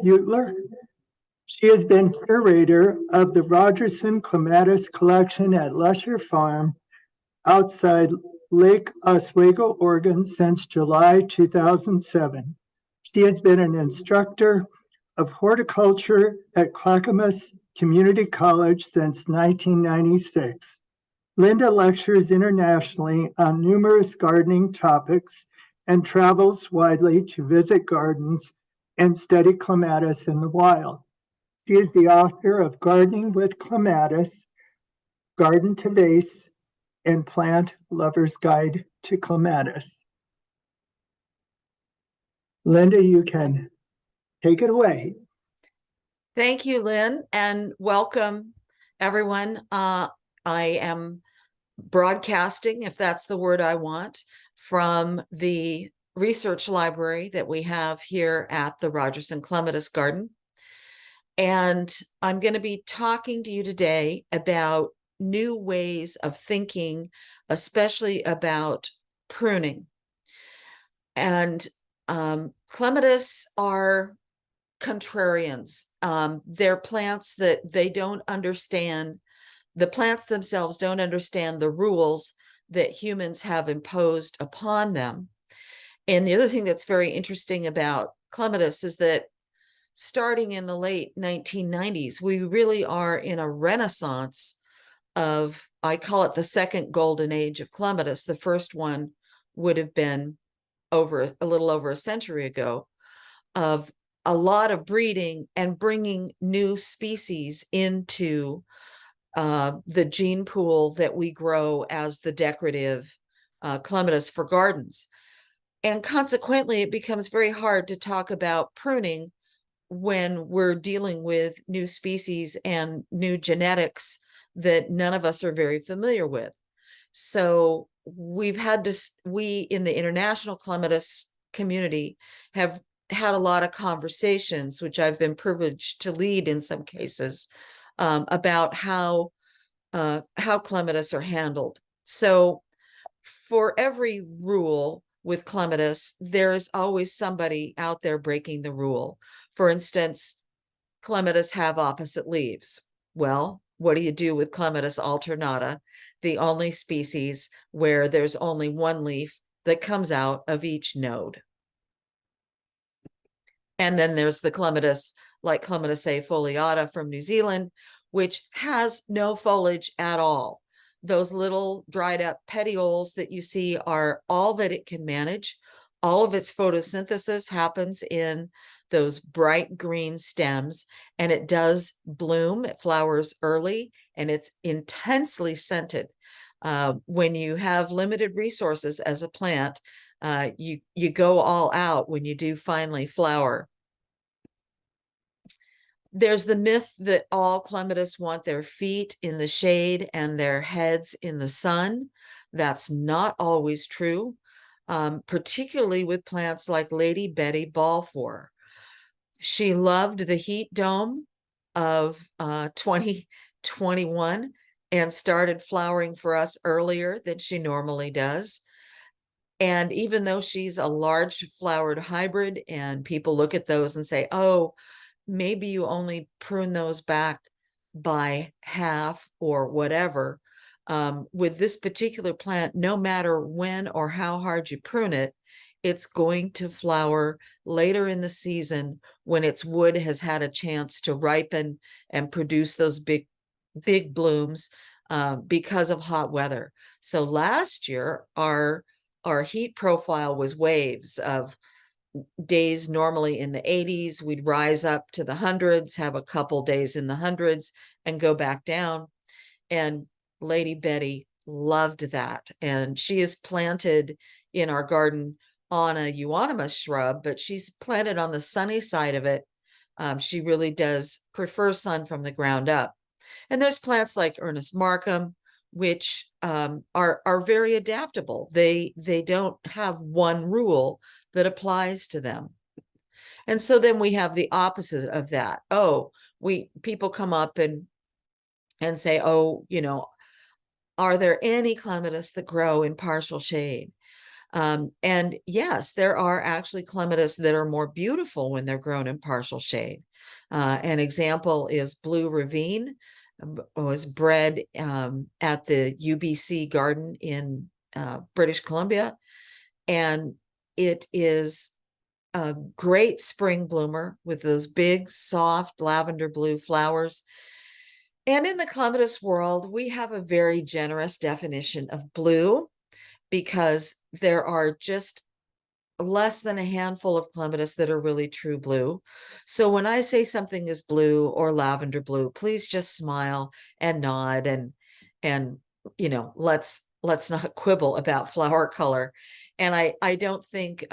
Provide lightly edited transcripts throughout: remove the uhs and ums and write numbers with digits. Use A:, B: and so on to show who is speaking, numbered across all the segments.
A: Butler. She has been curator of the Rogerson Clematis collection at Lusher Farm outside Lake Oswego, Oregon since July 2007. She has been an instructor of horticulture at Clackamas Community College since 1996. Linda lectures internationally on numerous gardening topics and travels widely to visit gardens and study clematis in the wild. She is the author of Gardening with Clematis, Garden to Vase, and Plant Lover's Guide to Clematis. Linda, you can take it away.
B: Thank you, Lynn, and welcome, everyone. I am broadcasting, if that's the word I want, from the research library that we have here at the Rogerson Clematis Garden. And I'm going to be talking to you today about new ways of thinking, especially about pruning. And clematis are contrarians. They're plants that they don't understand. The plants themselves don't understand the rules that humans have imposed upon them. And the other thing that's very interesting about clematis is that starting in the late 1990s, we really are in a renaissance of, I call it the second golden age of clematis. The first one would have been a little over a century ago, of a lot of breeding and bringing new species into the gene pool that we grow as the decorative clematis for gardens. And consequently, it becomes very hard to talk about pruning when we're dealing with new species and new genetics that none of us are very familiar with. So we in the international clematis community have had a lot of conversations, which I've been privileged to lead in some cases, about how clematis are handled. So for every rule with clematis, there is always somebody out there breaking the rule. For instance, clematis have opposite leaves. Well, what do you do with Clematis alternata, the only species where there's only one leaf that comes out of each node? And then there's the clematis, like Clematis foliata from New Zealand, which has no foliage at all. Those little dried up petioles that you see are all that it can manage. All of its photosynthesis happens in those bright green stems, and it does bloom. It flowers early, and it's intensely scented. When you have limited resources as a plant, you go all out when you do finally flower. There's the myth that all clematis want their feet in the shade and their heads in the sun. That's not always true, particularly with plants like Lady Betty Balfour. She loved the heat dome of 2021 and started flowering for us earlier than she normally does. And even though she's a large flowered hybrid and people look at those and say, oh, maybe you only prune those back by half or whatever. With this particular plant, no matter when or how hard you prune it, it's going to flower later in the season when its wood has had a chance to ripen and produce those big blooms because of hot weather. So last year, our heat profile was waves of days normally in the 80s. We'd rise up to the hundreds, have a couple days in the hundreds, and go back down. And Lady Betty loved that. And she is planted in our garden on a euonymus shrub, but she's planted on the sunny side of it. She really does prefer sun from the ground up. And there's plants like Ernest Markham, which are very adaptable. They don't have one rule that applies to them. And so then we have the opposite of that. Oh, people come up and say, oh, are there any clematis that grow in partial shade? And yes, there are actually clematis that are more beautiful when they're grown in partial shade. An example is Blue Ravine, was bred at the UBC garden in British Columbia. And it is a great spring bloomer with those big, soft lavender blue flowers. And in the clematis world, we have a very generous definition of blue because there are just less than a handful of clematis that are really true blue. So when I say something is blue or lavender blue, please just smile and nod and let's not quibble about flower color. And I don't think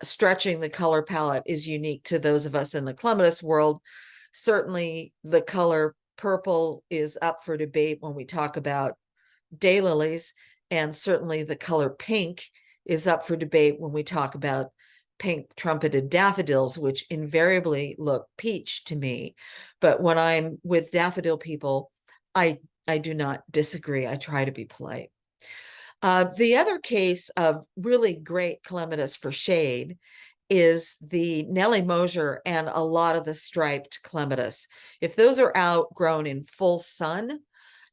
B: stretching the color palette is unique to those of us in the clematis world. Certainly the color purple is up for debate when we talk about daylilies, and certainly the color pink is up for debate when we talk about pink trumpeted daffodils, which invariably look peach to me. But when I'm with daffodil people, I do not disagree. I try to be polite. The other case of really great clematis for shade is the Nellie Mosier and a lot of the striped clematis. If those are outgrown in full sun,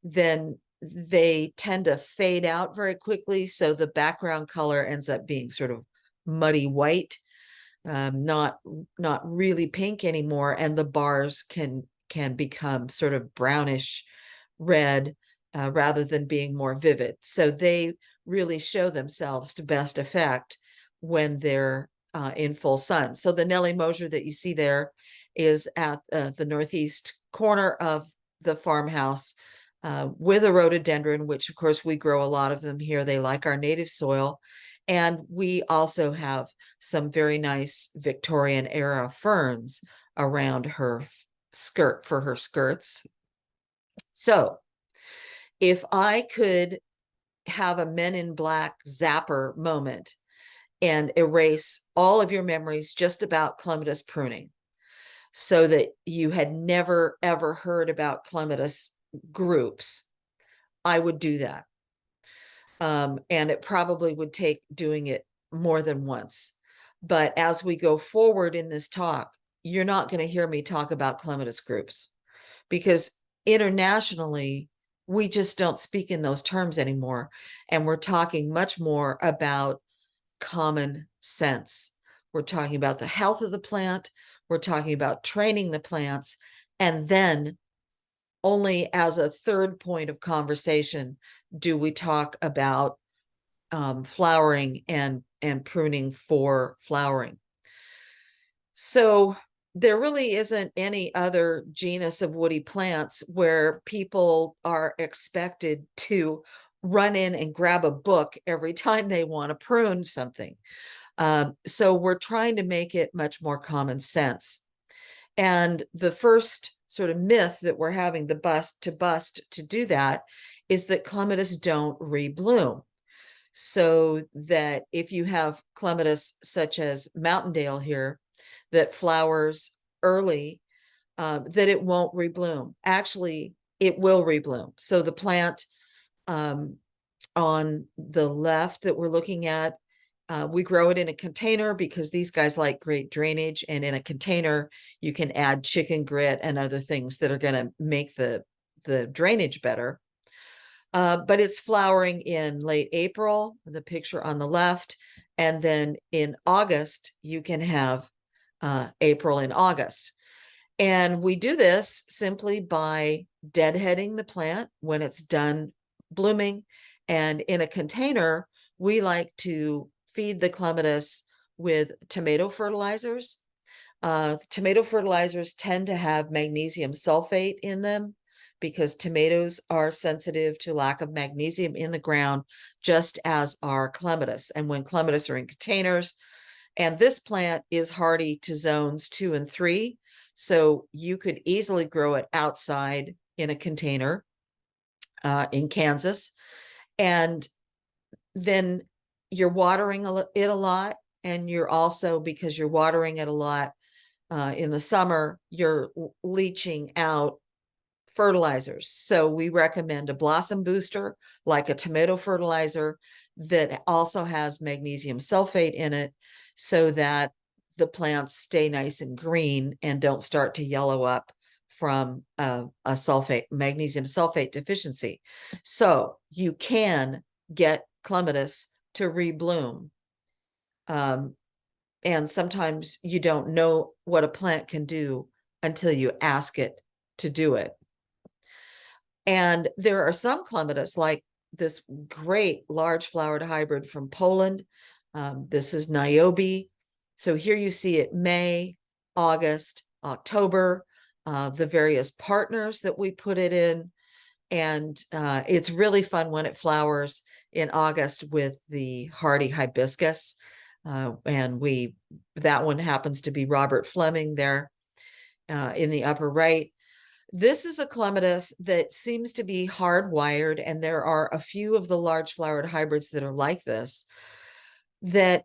B: then they tend to fade out very quickly. So the background color ends up being sort of muddy white, not really pink anymore. And the bars can become sort of brownish red rather than being more vivid. So they really show themselves to best effect when they're in full sun. So the Nellie Mosier that you see there is at the northeast corner of the farmhouse with a rhododendron, which of course we grow a lot of them here. They like our native soil. And we also have some very nice Victorian era ferns around her skirt for her skirts. So if I could have a Men in Black zapper moment and erase all of your memories just about clematis pruning so that you had never ever heard about clematis groups, I would do that. And it probably would take doing it more than once. But as we go forward in this talk, you're not going to hear me talk about clematis groups because internationally, we just don't speak in those terms anymore. And we're talking much more about common sense. We're talking about the health of the plant. We're talking about training the plants. And then only as a third point of conversation do we talk about flowering and pruning for flowering. So there really isn't any other genus of woody plants where people are expected to run in and grab a book every time they want to prune something. So we're trying to make it much more common sense. And the first sort of myth that we're having to bust to do that is that clematis don't rebloom. So that if you have clematis such as Mountaindale here that flowers early, that it won't rebloom. Actually, it will rebloom. So the plant on the left that we're looking at, we grow it in a container because these guys like great drainage. And in a container, you can add chicken grit and other things that are going to make the drainage better. But it's flowering in late April, the picture on the left. And then in August, you can have April and August. And we do this simply by deadheading the plant when it's done blooming. And in a container, we like to feed the clematis with tomato fertilizers. Tomato fertilizers tend to have magnesium sulfate in them because tomatoes are sensitive to lack of magnesium in the ground, just as are clematis. And when clematis are in containers, and this plant is hardy to zones 2 and 3, so you could easily grow it outside in a container in Kansas. And then you're watering it a lot. And you're also, because you're watering it a lot in the summer, you're leaching out fertilizers. So we recommend a blossom booster, like a tomato fertilizer, that also has magnesium sulfate in it, so that the plants stay nice and green and don't start to yellow up from a magnesium sulfate deficiency. So you can get clematis to rebloom. And sometimes you don't know what a plant can do until you ask it to do it. And there are some clematis, like this great large flowered hybrid from Poland. This is Niobe. So here you see it May, August, October, the various partners that we put it in. And it's really fun when it flowers in August with the hardy hibiscus. And that one happens to be Robert Fleming there in the upper right. This is a clematis that seems to be hardwired, and there are a few of the large flowered hybrids that are like this, that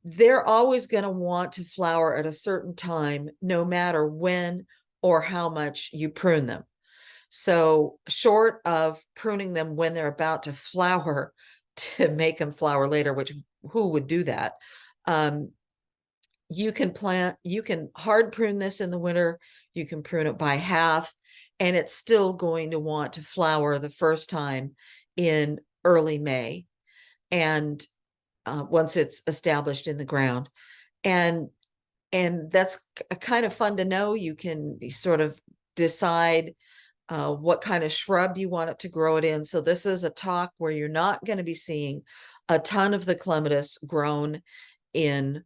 B: they're always going to want to flower at a certain time, no matter when or how much you prune them. So short of pruning them when they're about to flower to make them flower later, which who would do that? You can hard prune this in the winter. You can prune it by half, and it's still going to want to flower the first time in early May. And once it's established in the ground. And that's kind of fun to know. You can sort of decide what kind of shrub you want it to grow it in. So this is a talk where you're not going to be seeing a ton of the clematis grown in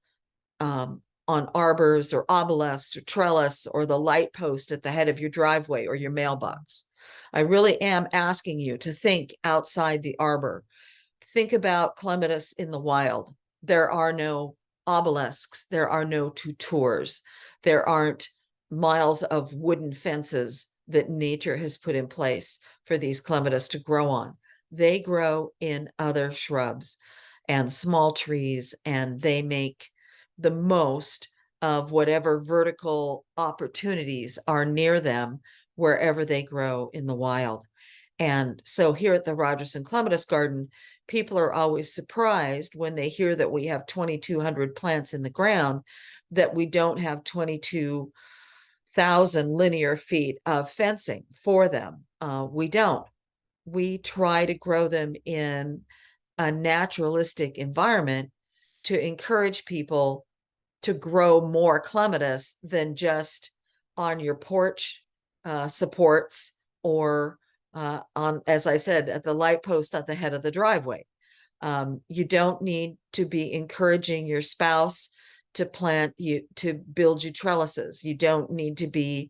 B: on arbors or obelisks or trellis or the light post at the head of your driveway or your mailbox. I really am asking you to think outside the arbor. Think about clematis in the wild. There are no obelisks. There are no tutors. There aren't miles of wooden fences that nature has put in place for these clematis to grow on. They grow in other shrubs and small trees, and they make the most of whatever vertical opportunities are near them wherever they grow in the wild. And so here at the Rogerson Clematis Garden, people are always surprised when they hear that we have 2,200 plants in the ground, that we don't have 22,000 linear feet of fencing for them. We don't. We try to grow them in a naturalistic environment to encourage people to grow more clematis than just on your porch supports or on, as I said, at the light post at the head of the driveway. You don't need to be encouraging your spouse to build you trellises. You don't need to be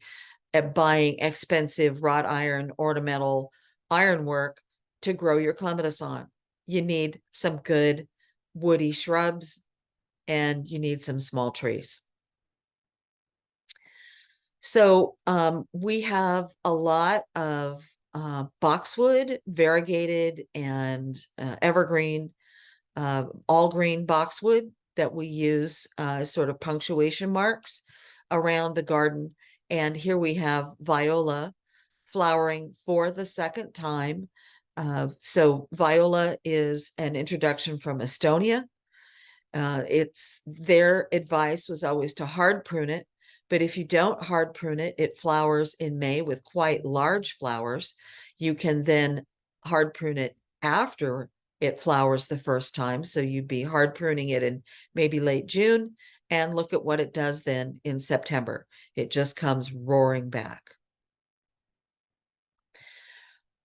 B: buying expensive wrought iron ornamental ironwork to grow your clematis on. You need some good woody shrubs, and you need some small trees. So we have a lot of boxwood, variegated and evergreen, all green boxwood that we use as sort of punctuation marks around the garden. And here we have viola flowering for the second time. So viola is an introduction from Estonia. It's their advice was always to hard prune it, but if you don't hard prune it, it flowers in May with quite large flowers. You can then hard prune it after it flowers the first time. So you'd be hard pruning it in maybe late June, and look at what it does then in September. It just comes roaring back.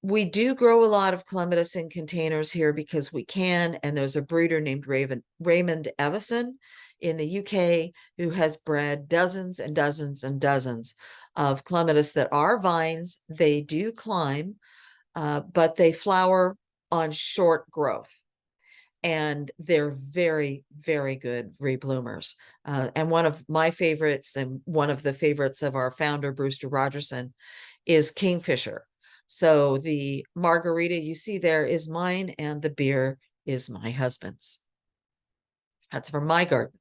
B: We do grow a lot of clematis in containers here because we can, and there's a breeder named Raymond Evison in the UK who has bred dozens and dozens and dozens of clematis that are vines. They do climb, but they flower on short growth. And they're very, very good rebloomers. And one of my favorites, and one of the favorites of our founder, Brewster Rogerson, is Kingfisher. So the margarita you see there is mine, and the beer is my husband's. That's from my garden.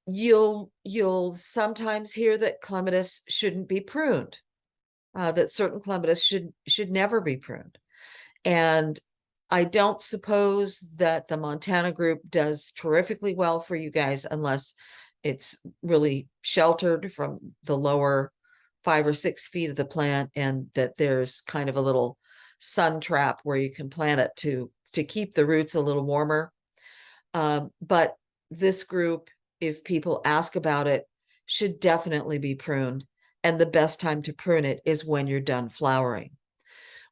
B: You'll sometimes hear that clematis shouldn't be pruned. that certain clematis should never be pruned. And I don't suppose that the Montana group does terrifically well for you guys unless it's really sheltered from the lower 5 or 6 feet of the plant, and that there's kind of a little sun trap where you can plant it to keep the roots a little warmer. But this group, if people ask about it, should definitely be pruned. And the best time to prune it is when you're done flowering.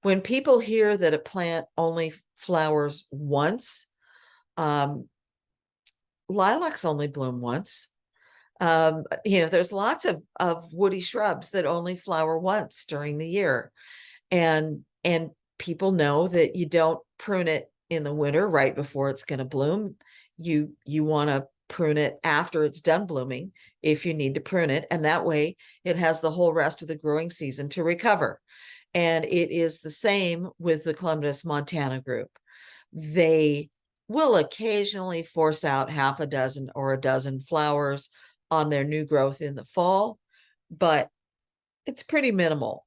B: When people hear that a plant only flowers once, lilacs only bloom once. There's lots of woody shrubs that only flower once during the year. And people know that you don't prune it in the winter right before it's going to bloom. You want to prune it after it's done blooming if you need to prune it, and that way it has the whole rest of the growing season to recover. And it is the same with the Clematis montana group. They will occasionally force out half a dozen or a dozen flowers on their new growth in the fall, but it's pretty minimal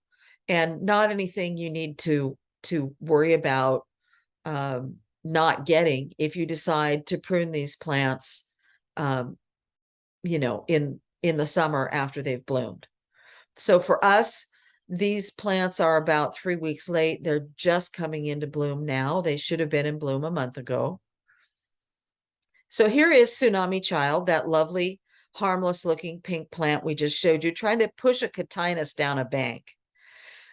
B: and not anything you need to worry about not getting if you decide to prune these plants in the summer after they've bloomed. So for us, these plants are about 3 weeks late. They're just coming into bloom now. They should have been in bloom a month ago. So here is Tsunami Child, that lovely, harmless looking pink plant we just showed you, trying to push a Catinus down a bank.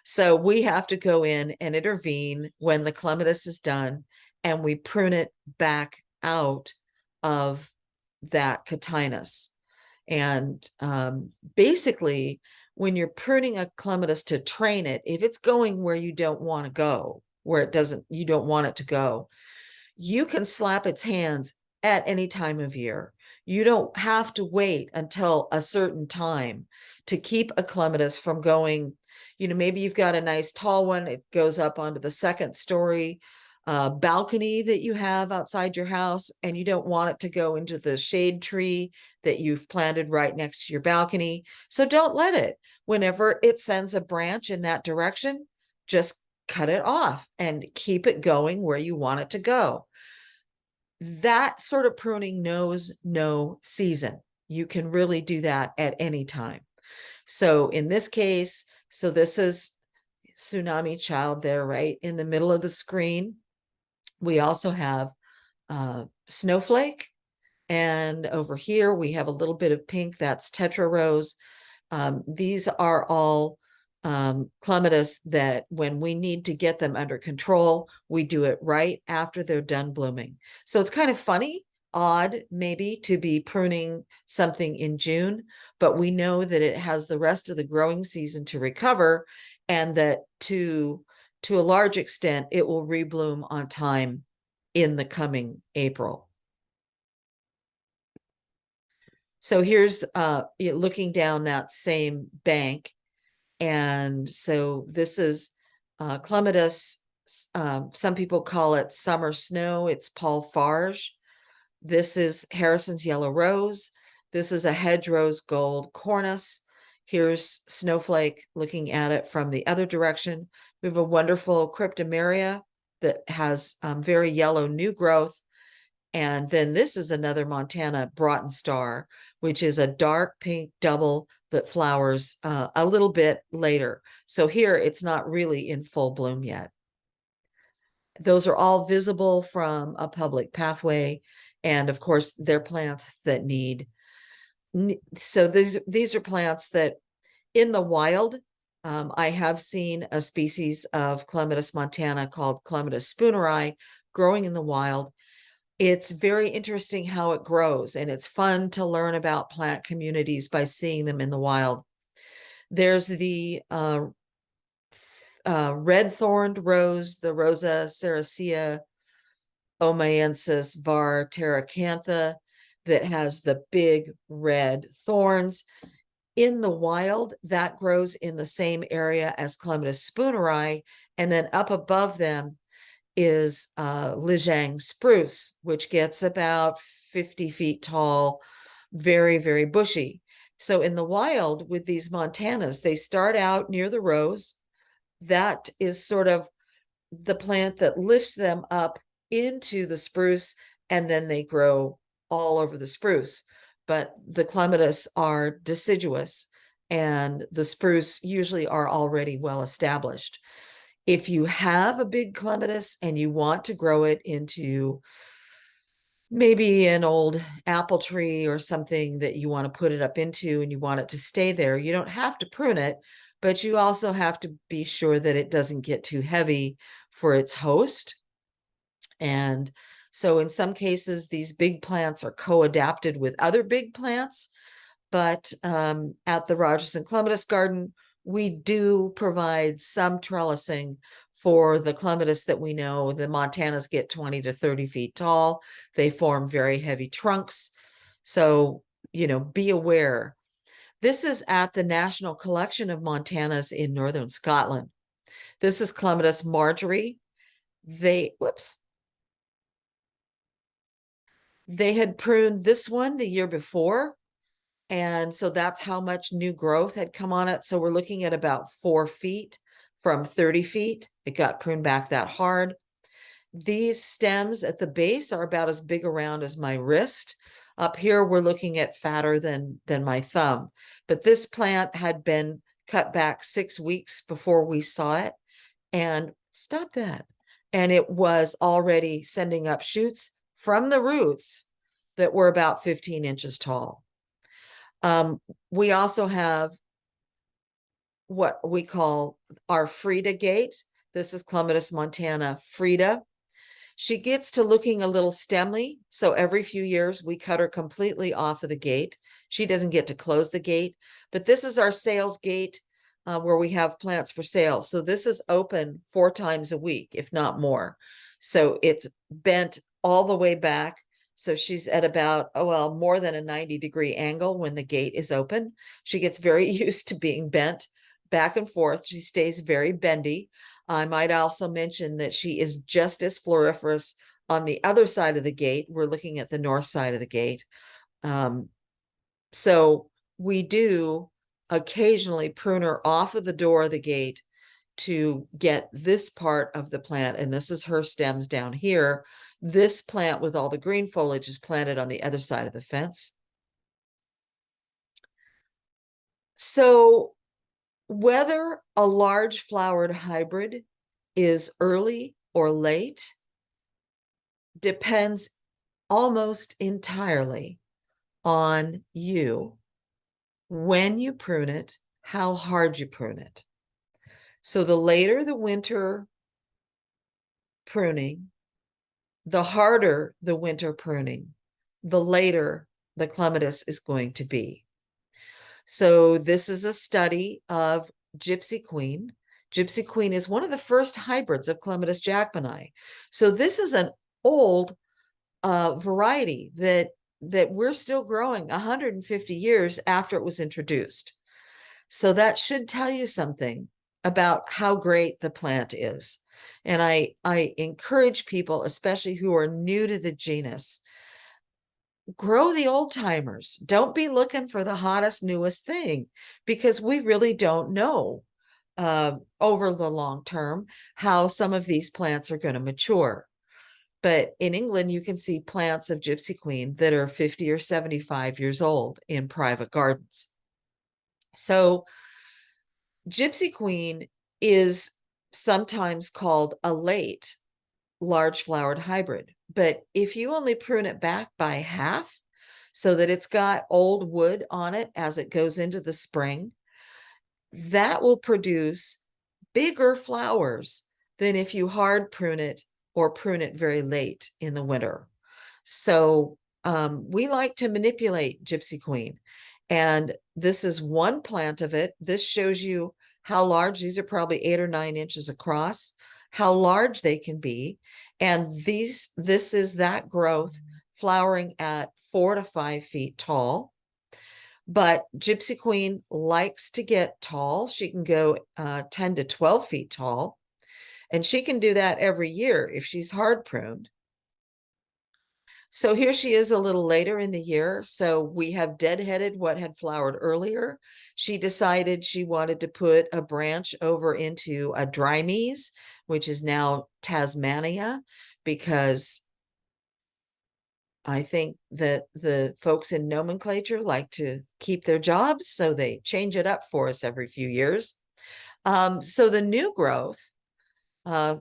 B: So we have to go in and intervene when the clematis is done, and we prune it back out of that Catinus. And basically, when you're pruning a clematis to train it, if it's going where you don't want to go, you don't want it to go, you can slap its hands at any time of year. You don't have to wait until a certain time to keep a clematis from going. Maybe you've got a nice tall one. It goes up onto the second story balcony that you have outside your house, and you don't want it to go into the shade tree that you've planted right next to your balcony. So don't let it. Whenever it sends a branch in that direction, just cut it off and keep it going where you want it to go. That sort of pruning knows no season. You can really do that at any time. So in this case, this is Tsunami Child there, right in the middle of the screen. We also have Snowflake. And over here, we have a little bit of pink. That's Tetra Rose. These are all clematis that when we need to get them under control, we do it right after they're done blooming. So it's kind of funny, odd maybe, to be pruning something in June, but we know that it has the rest of the growing season to recover, and that to a large extent, it will rebloom on time in the coming April. So here's looking down that same bank. And so this is clematis. Some people call it summer snow. It's Paul Farge. This is Harrison's yellow rose. This is a hedgerows gold cornus. Here's Snowflake looking at it from the other direction. We have a wonderful cryptomeria that has very yellow new growth. And then this is another Montana Broughton Star, which is a dark pink double that flowers a little bit later. So here it's not really in full bloom yet. Those are all visible from a public pathway. And of course, they're plants that need. So these are plants that in the wild, I have seen a species of Clematis montana called Clematis spooneri growing in the wild. It's very interesting how it grows, and it's fun to learn about plant communities by seeing them in the wild. There's the red-thorned rose, the Rosa sericea omaensis var terracantha, that has the big red thorns. In the wild, that grows in the same area as Clematis spooneri, and then up above them is Lijiang spruce, which gets about 50 feet tall, very, very bushy. So in the wild with these Montanas, they start out near the rows. That is sort of the plant that lifts them up into the spruce, and then they grow all over the spruce. But the clematis are deciduous, and the spruce usually are already well established. If you have a big clematis and you want to grow it into maybe an old apple tree or something that you want to put it up into and you want it to stay there, you don't have to prune it, but you also have to be sure that it doesn't get too heavy for its host. And so in some cases, these big plants are co-adapted with other big plants. But at the Rogerson Clematis Garden, we do provide some trellising for the clematis that we know. The Montanas get 20 to 30 feet tall. They form very heavy trunks. So, be aware. This is at the National Collection of Montanas in Northern Scotland. This is Clematis Marjorie. They had pruned this one the year before. And so that's how much new growth had come on it. So we're looking at about 4 feet from 30 feet. It got pruned back that hard. These stems at the base are about as big around as my wrist. Up here, we're looking at fatter than my thumb. But this plant had been cut back 6 weeks before we saw it. And stop that. And it was already sending up shoots from the roots that were about 15 inches tall. We also have what we call our Frida gate. This is Clematis montana Frida. She gets to looking a little stemly. So every few years we cut her completely off of the gate. She doesn't get to close the gate, but this is our sales gate where we have plants for sale. So this is open 4 times a week, if not more. So it's bent all the way back. So she's at about, more than a 90-degree angle when the gate is open. She gets very used to being bent back and forth. She stays very bendy. I might also mention that she is just as floriferous on the other side of the gate. We're looking at the north side of the gate. So we do occasionally prune her off of the door of the gate to get this part of the plant. And this is her stems down here. This plant with all the green foliage is planted on the other side of the fence. So whether a large flowered hybrid is early or late depends almost entirely on you, when you prune it, how hard you prune it. So the later the winter pruning, the harder the winter pruning, the later the clematis is going to be. So this is a study of Gypsy Queen. Gypsy Queen is one of the first hybrids of Clematis jackmanii. So this is an old variety that we're still growing 150 years after it was introduced. So that should tell you something about how great the plant is. And I encourage people, especially who are new to the genus, grow the old timers. Don't be looking for the hottest, newest thing, because we really don't know over the long term how some of these plants are going to mature. But in England, you can see plants of Gypsy Queen that are 50 or 75 years old in private gardens. So Gypsy Queen is sometimes called a late large flowered hybrid. But if you only prune it back by half so that it's got old wood on it as it goes into the spring, that will produce bigger flowers than if you hard prune it or prune it very late in the winter. So we like to manipulate Gypsy Queen. And this is one plant of it. This shows you how large. These are probably 8 or 9 inches across, how large they can be. And this is that growth flowering at 4 to 5 feet tall. But Gypsy Queen likes to get tall. She can go 10 to 12 feet tall. And she can do that every year if she's hard pruned. So here she is a little later in the year. So we have deadheaded what had flowered earlier. She decided she wanted to put a branch over into a drymies, which is now Tasmania, because I think that the folks in nomenclature like to keep their jobs, so they change it up for us every few years. So the new growth uh,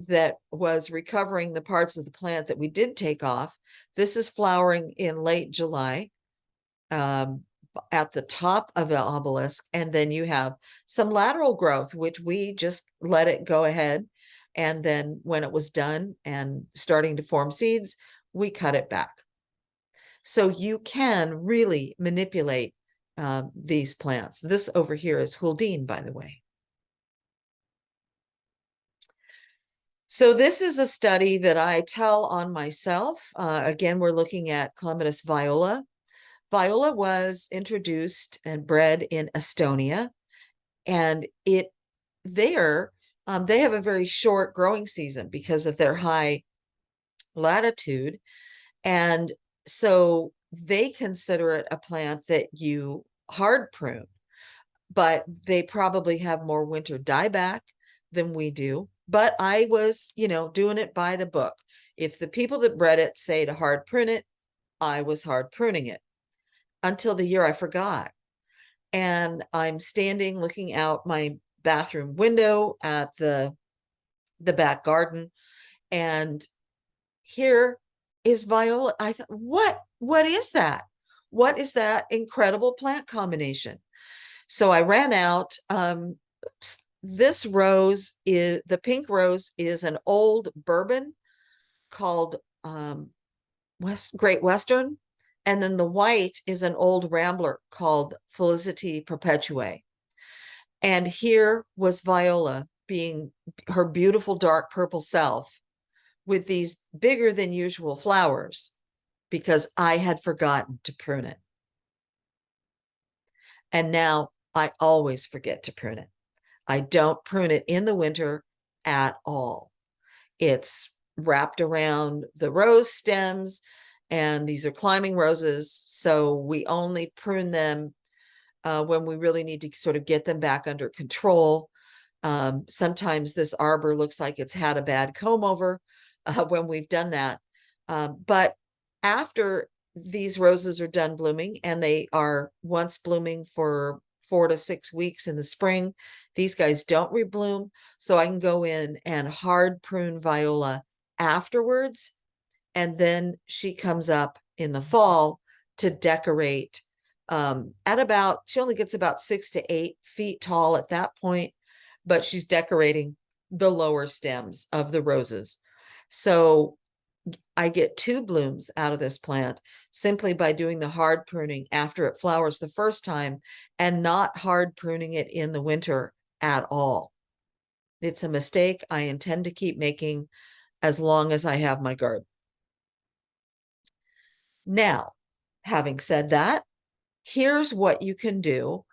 B: that was recovering the parts of the plant that we did take off, this is flowering in late July at the top of the obelisk. And then you have some lateral growth, which we just let it go ahead. And then when it was done and starting to form seeds, we cut it back. So you can really manipulate these plants. This over here is Huldine, by the way. So this is a study that I tell on myself. Again, we're looking at Clematis viola. Viola was introduced and bred in Estonia, and there they have a very short growing season because of their high latitude. And so they consider it a plant that you hard prune, but they probably have more winter dieback than we do. But I was, doing it by the book. If the people that bred it say to hard prune it, I was hard pruning it until the year I forgot. And I'm standing looking out my bathroom window at the back garden, and here is viola. I thought, what is that? What is that incredible plant combination? So I ran out. This rose is the pink rose is an old bourbon called Great Western. And then the white is an old rambler called Felicity Perpetuae. And here was Viola being her beautiful dark purple self with these bigger than usual flowers because I had forgotten to prune it. And now I always forget to prune it. I don't prune it in the winter at all. It's wrapped around the rose stems, and these are climbing roses. So we only prune them when we really need to sort of get them back under control. Sometimes this arbor looks like it's had a bad comb over when we've done that. But after these roses are done blooming, and they are once blooming for 4 to 6 weeks in the spring, these guys don't rebloom. So I can go in and hard prune viola afterwards. And then she comes up in the fall to decorate she only gets about 6 to 8 feet tall at that point, but she's decorating the lower stems of the roses. So I get 2 blooms out of this plant simply by doing the hard pruning after it flowers the first time and not hard pruning it in the winter at all. It's a mistake I intend to keep making as long as I have my garden. Now, having said that, here's what you can do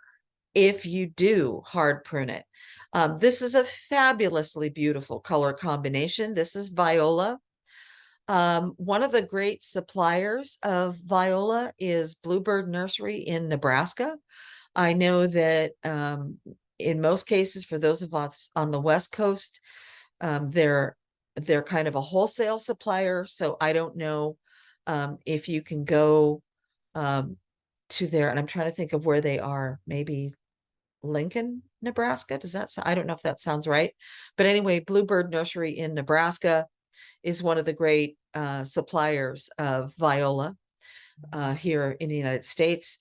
B: if you do hard prune it. This is a fabulously beautiful color combination. This is viola. One of the great suppliers of viola is Bluebird Nursery in Nebraska. I know that in most cases, for those of us on the West Coast, they're kind of a wholesale supplier. So I don't know if you can go to there, and I'm trying to think of where they are, maybe Lincoln, Nebraska. Does that sound, I don't know if that sounds right. But anyway, Bluebird Nursery in Nebraska is one of the great suppliers of viola here in the United States.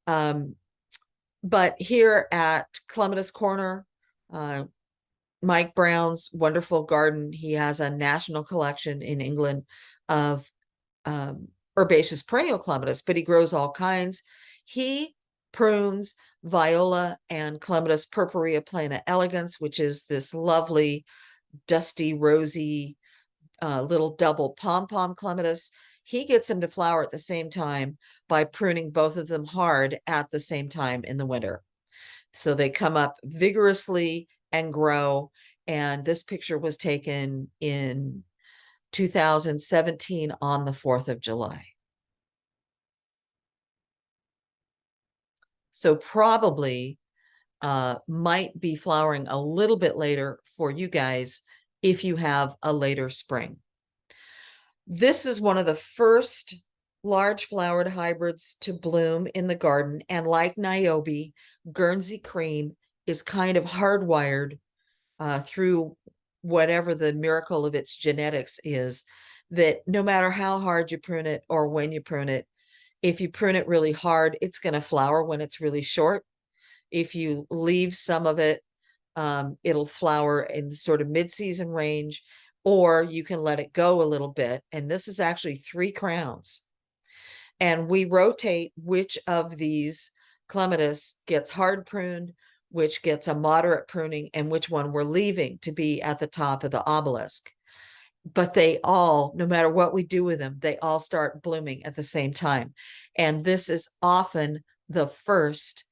B: But here at Clematis Corner, Mike Brown's wonderful garden, he has a national collection in England of herbaceous perennial clematis, but he grows all kinds. He prunes viola and Clematis purpurea plana elegans, which is this lovely, dusty, rosy little double pom-pom clematis. He gets them to flower at the same time by pruning both of them hard at the same time in the winter. So they come up vigorously and grow. And this picture was taken in 2017 on the 4th of July. So probably might be flowering a little bit later for you guys if you have a later spring. This is one of the first large flowered hybrids to bloom in the garden. And like Niobe, Guernsey cream is kind of hardwired through whatever the miracle of its genetics is, that no matter how hard you prune it or when you prune it, if you prune it really hard, it's going to flower when it's really short. If you leave some of it, it'll flower in the sort of mid-season range, or you can let it go a little bit. And this is actually 3 crowns. And we rotate which of these clematis gets hard pruned, which gets a moderate pruning, and which one we're leaving to be at the top of the obelisk. But they all, no matter what we do with them, they all start blooming at the same time. And this is often the first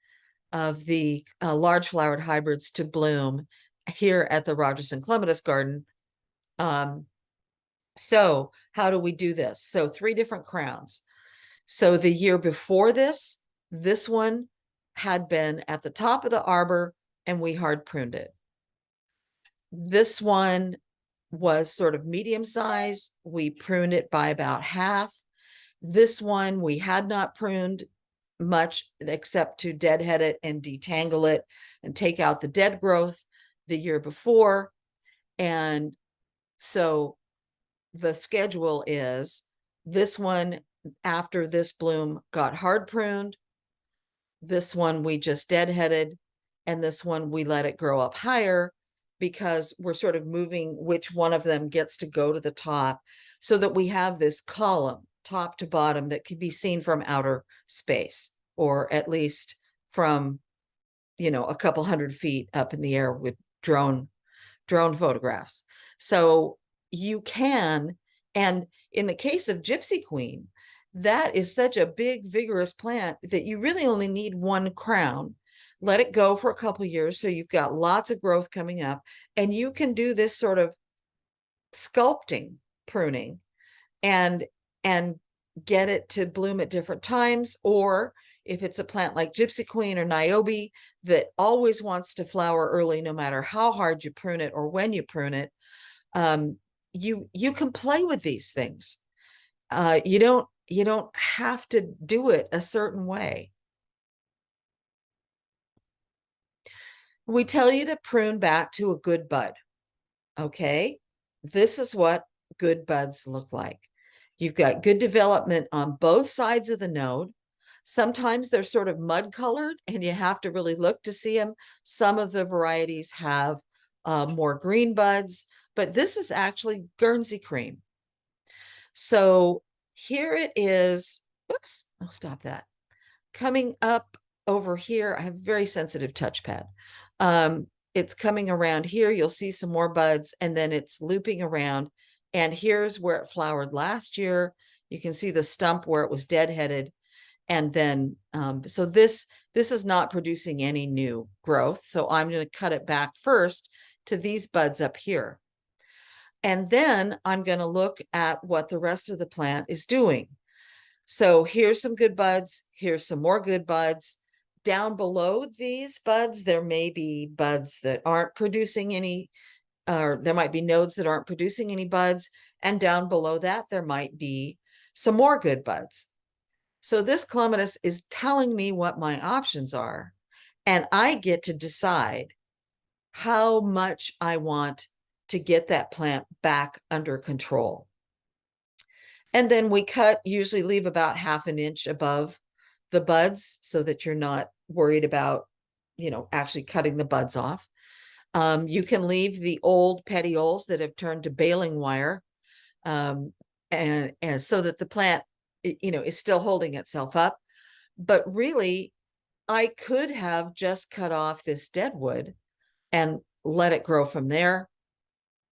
B: of the large flowered hybrids to bloom here at the Rogerson Clematis Garden. So how do we do this? So 3 different crowns. So the year before this one had been at the top of the arbor and we hard pruned it. This one was sort of medium size. We pruned it by about half. This one we had not pruned much except to deadhead it and detangle it and take out the dead growth the year before. And so the schedule is this one, after this bloom, got hard pruned. This one we just deadheaded, and this one we let it grow up higher, because we're sort of moving which one of them gets to go to the top, so that we have this column top to bottom that can be seen from outer space, or at least from, a couple 100 feet up in the air with drone photographs. So you can, and in the case of Gypsy Queen, that is such a big, vigorous plant that you really only need 1 crown. Let it go for a couple of years so you've got lots of growth coming up, and you can do this sort of sculpting pruning and get it to bloom at different times. Or if it's a plant like Gypsy Queen or Niobe that always wants to flower early, no matter how hard you prune it or when you prune it, you can play with these things. You don't have to do it a certain way. We tell you to prune back to a good bud. Okay, this is what good buds look like. You've got good development on both sides of the node. Sometimes they're sort of mud colored and you have to really look to see them. Some of the varieties have more green buds, but this is actually Guernsey cream. So here it is. Oops, I'll stop that. Coming up over here, I have very sensitive touchpad. It's coming around here. You'll see some more buds, and then it's looping around. And here's where it flowered last year. You can see the stump where it was deadheaded. And then, so this is not producing any new growth. So I'm going to cut it back first to these buds up here. And then I'm going to look at what the rest of the plant is doing. So here's some good buds. Here's some more good buds. Down below these buds, there may be buds that aren't producing any, or there might be nodes that aren't producing any buds. And down below that, there might be some more good buds. So this clematis is telling me what my options are, and I get to decide how much I want to get that plant back under control. And then we usually leave about 1/2 inch above the buds so that you're not worried about, actually cutting the buds off. You can leave the old petioles that have turned to baling wire, and so that the plant, is still holding itself up. But really, I could have just cut off this dead wood and let it grow from there.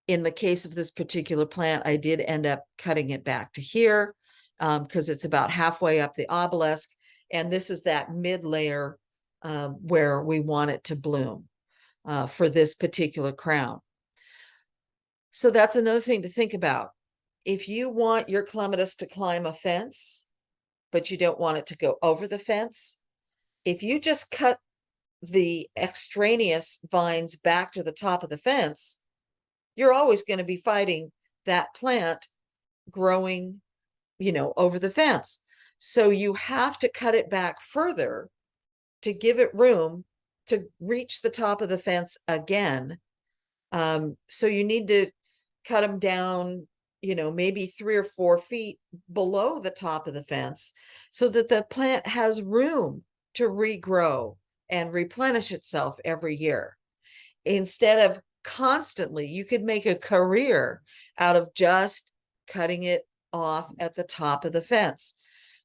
B: In the case of this particular plant, I did end up cutting it back to here because it's about halfway up the obelisk. And this is that mid layer where we want it to bloom for this particular crown. So that's another thing to think about. if you want your clematis to climb a fence, but you don't want it to go over the fence, if you just cut the extraneous vines back to the top of the fence, you're always going to be fighting that plant growing, over the fence. So you have to cut it back further to give it room to reach the top of the fence again. So you need to cut them down, maybe 3 or 4 feet below the top of the fence so that the plant has room to regrow and replenish itself every year. Instead of constantly, you could make a career out of just cutting it off at the top of the fence.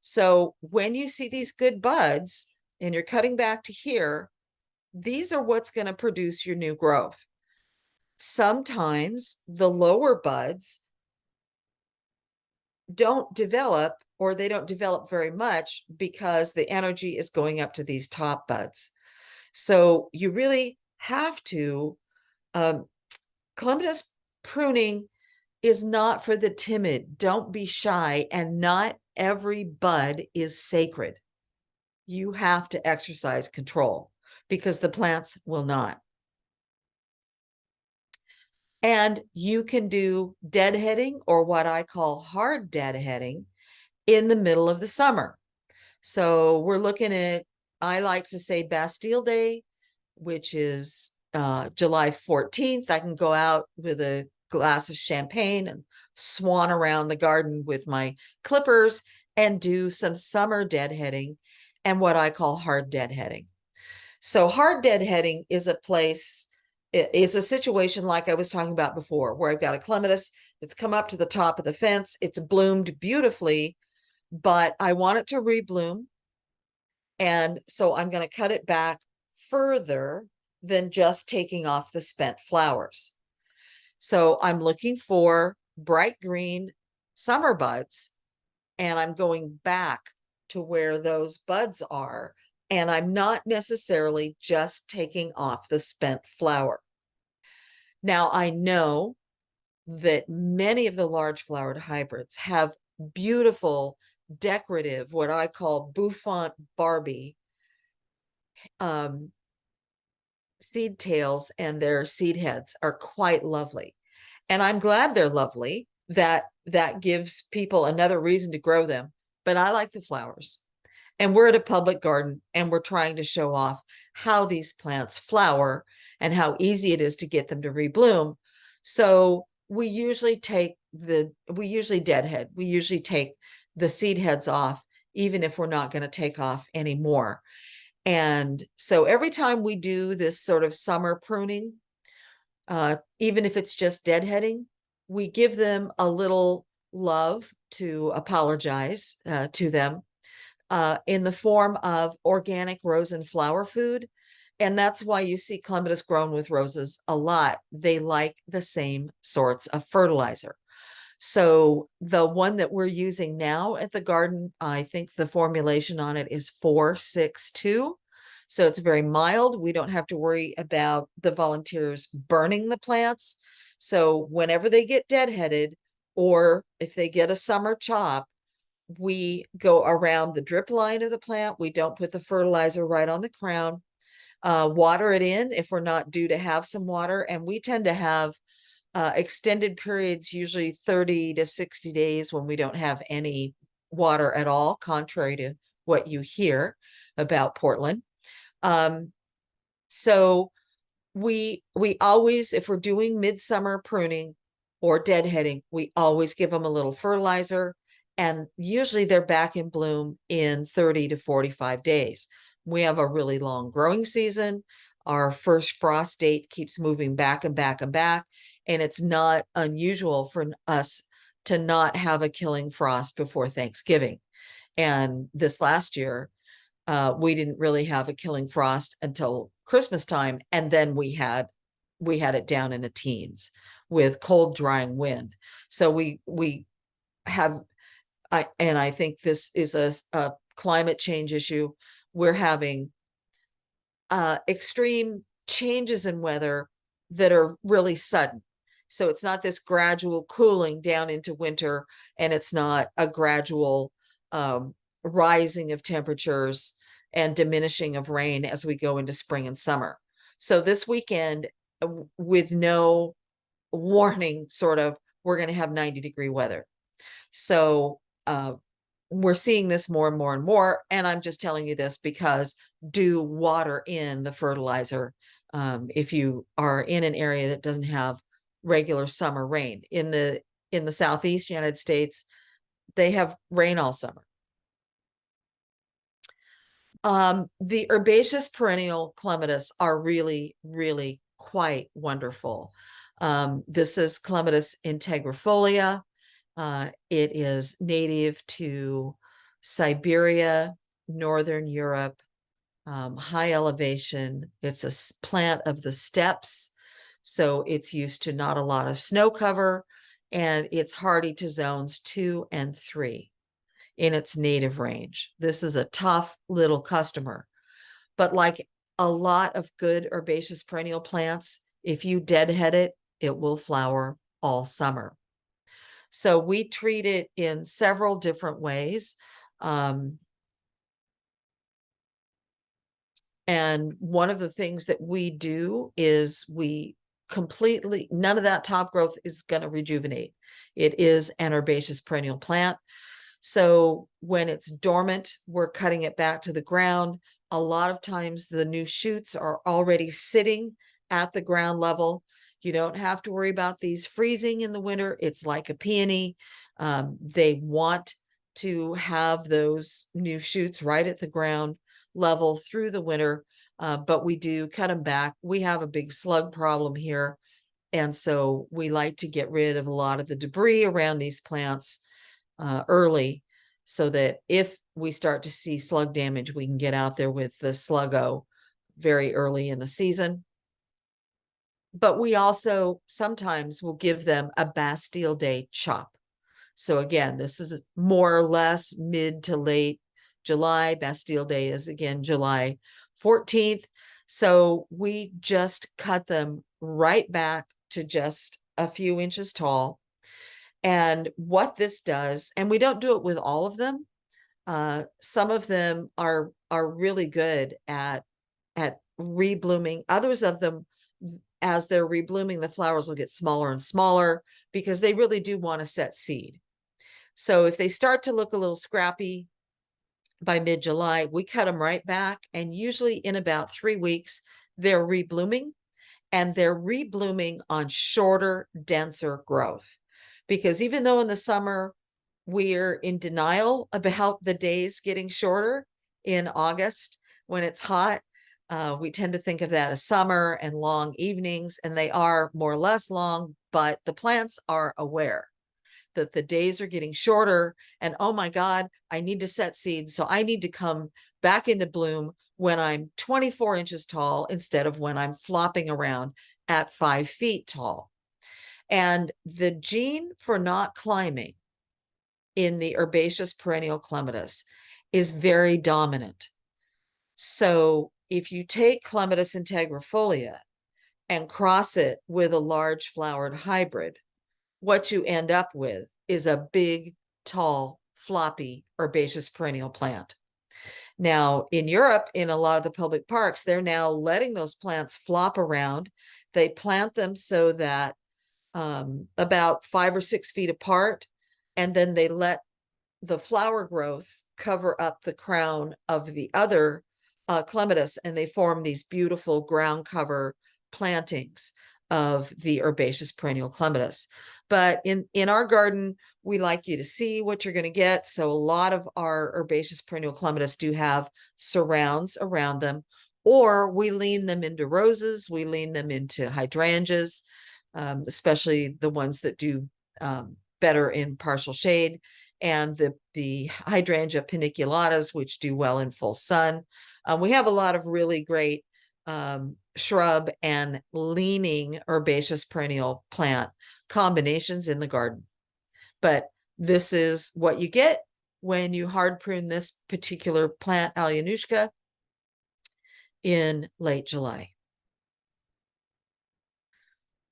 B: So when you see these good buds and you're cutting back to here, these are what's going to produce your new growth. Sometimes the lower buds don't develop, or they don't develop very much because the energy is going up to these top buds. So you really have to, clematis pruning is not for the timid. Don't be shy, and not every bud is sacred. You have to exercise control because the plants will not. And you can do deadheading, or what I call hard deadheading, in the middle of the summer. So we're looking at, I like to say Bastille Day, which is July 14th. I can go out with a glass of champagne and swan around the garden with my clippers and do some summer deadheading and what I call hard deadheading. So hard deadheading is a situation like I was talking about before, where I've got a clematis that's come up to the top of the fence. It's bloomed beautifully, but I want it to rebloom. And so I'm going to cut it back further than just taking off the spent flowers. So I'm looking for bright green summer buds, and I'm going back to where those buds are. And I'm not necessarily just taking off the spent flower. Now, I know that many of the large flowered hybrids have beautiful, decorative, what I call bouffant Barbie seed tails, and their seed heads are quite lovely. And I'm glad they're lovely. That gives people another reason to grow them. But I like the flowers. And we're at a public garden, and we're trying to show off how these plants flower and how easy it is to get them to rebloom. So we usually deadhead. We usually take the seed heads off, even if we're not going to take off any more. And so every time we do this sort of summer pruning, even if it's just deadheading, we give them a little love to apologize to them in the form of organic rose and flower food. And that's why you see clematis grown with roses a lot. They like the same sorts of fertilizer. So the one that we're using now at the garden, I think the formulation on it is 462. So it's very mild. We don't have to worry about the volunteers burning the plants. So whenever they get deadheaded, or if they get a summer chop, we go around the drip line of the plant. We don't put the fertilizer right on the crown. Water it in if we're not due to have some water. And we tend to have extended periods, usually 30 to 60 days, when we don't have any water at all, contrary to what you hear about Portland. So we always, if we're doing midsummer pruning or deadheading, we always give them a little fertilizer, and usually they're back in bloom in 30 to 45 days. We have a really long growing season. Our first frost date keeps moving back and back and back, and it's not unusual for us to not have a killing frost before Thanksgiving. And this last year, we didn't really have a killing frost until Christmas time, and then we had it down in the teens with cold, drying wind. So we have, I think this is a climate change issue. We're having extreme changes in weather that are really sudden. So it's not this gradual cooling down into winter, and it's not a gradual rising of temperatures and diminishing of rain as we go into spring and summer. So this weekend, with no warning, sort of, we're going to have 90-degree weather. So we're seeing this more and more and more. And I'm just telling you this because do water in the fertilizer if you are in an area that doesn't have regular summer rain. In the Southeast United States, they have rain all summer. The herbaceous perennial clematis are really, really quite wonderful. This is Clematis integrifolia. It is native to Siberia, Northern Europe, high elevation. It's a plant of the steppes, so it's used to not a lot of snow cover, and it's hardy to zones 2 and 3 in its native range. This is a tough little customer, but like a lot of good herbaceous perennial plants, if you deadhead it, it will flower all summer. So we treat it in several different ways. And one of the things that we do is we completely, none of that top growth is going to rejuvenate. It is an herbaceous perennial plant. So when it's dormant, we're cutting it back to the ground. A lot of times the new shoots are already sitting at the ground level. You don't have to worry about these freezing in the winter. It's like a peony. They want to have those new shoots right at the ground level through the winter, but we do cut them back. We have a big slug problem here, and so we like to get rid of a lot of the debris around these plants early, so that if we start to see slug damage, we can get out there with the Sluggo very early in the season. But we also sometimes will give them a Bastille Day chop. So again, this is more or less mid to late July. Bastille Day is again July 14th. So we just cut them right back to just a few inches tall. And what this does, and we don't do it with all of them. Some of them are really good at reblooming. Others of them, as they're reblooming, the flowers will get smaller and smaller because they really do want to set seed. So if they start to look a little scrappy by mid-July, we cut them right back. And usually in about 3 weeks, they're reblooming, and they're reblooming on shorter, denser growth. Because even though in the summer, we're in denial about the days getting shorter in August when it's hot, we tend to think of that as summer and long evenings, and they are more or less long, but the plants are aware that the days are getting shorter, and oh my God, I need to set seeds. So I need to come back into bloom when I'm 24 inches tall instead of when I'm flopping around at 5 feet tall. And the gene for not climbing in the herbaceous perennial clematis is very dominant. So if you take Clematis integrifolia and cross it with a large flowered hybrid, what you end up with is a big, tall, floppy herbaceous perennial plant. Now, in Europe, in a lot of the public parks, they're now letting those plants flop around. They plant them so that about 5 or 6 feet apart, and then they let the flower growth cover up the crown of the other clematis, and they form these beautiful ground cover plantings of the herbaceous perennial clematis. But in our garden, we like you to see what you're going to get. So a lot of our herbaceous perennial clematis do have surrounds around them, or we lean them into roses, we lean them into hydrangeas, especially the ones that do better in partial shade, and the hydrangea paniculatas, which do well in full sun. We have a lot of really great shrub and leaning herbaceous perennial plant combinations in the garden. But this is what you get when you hard prune this particular plant, Alyanushka, in late July.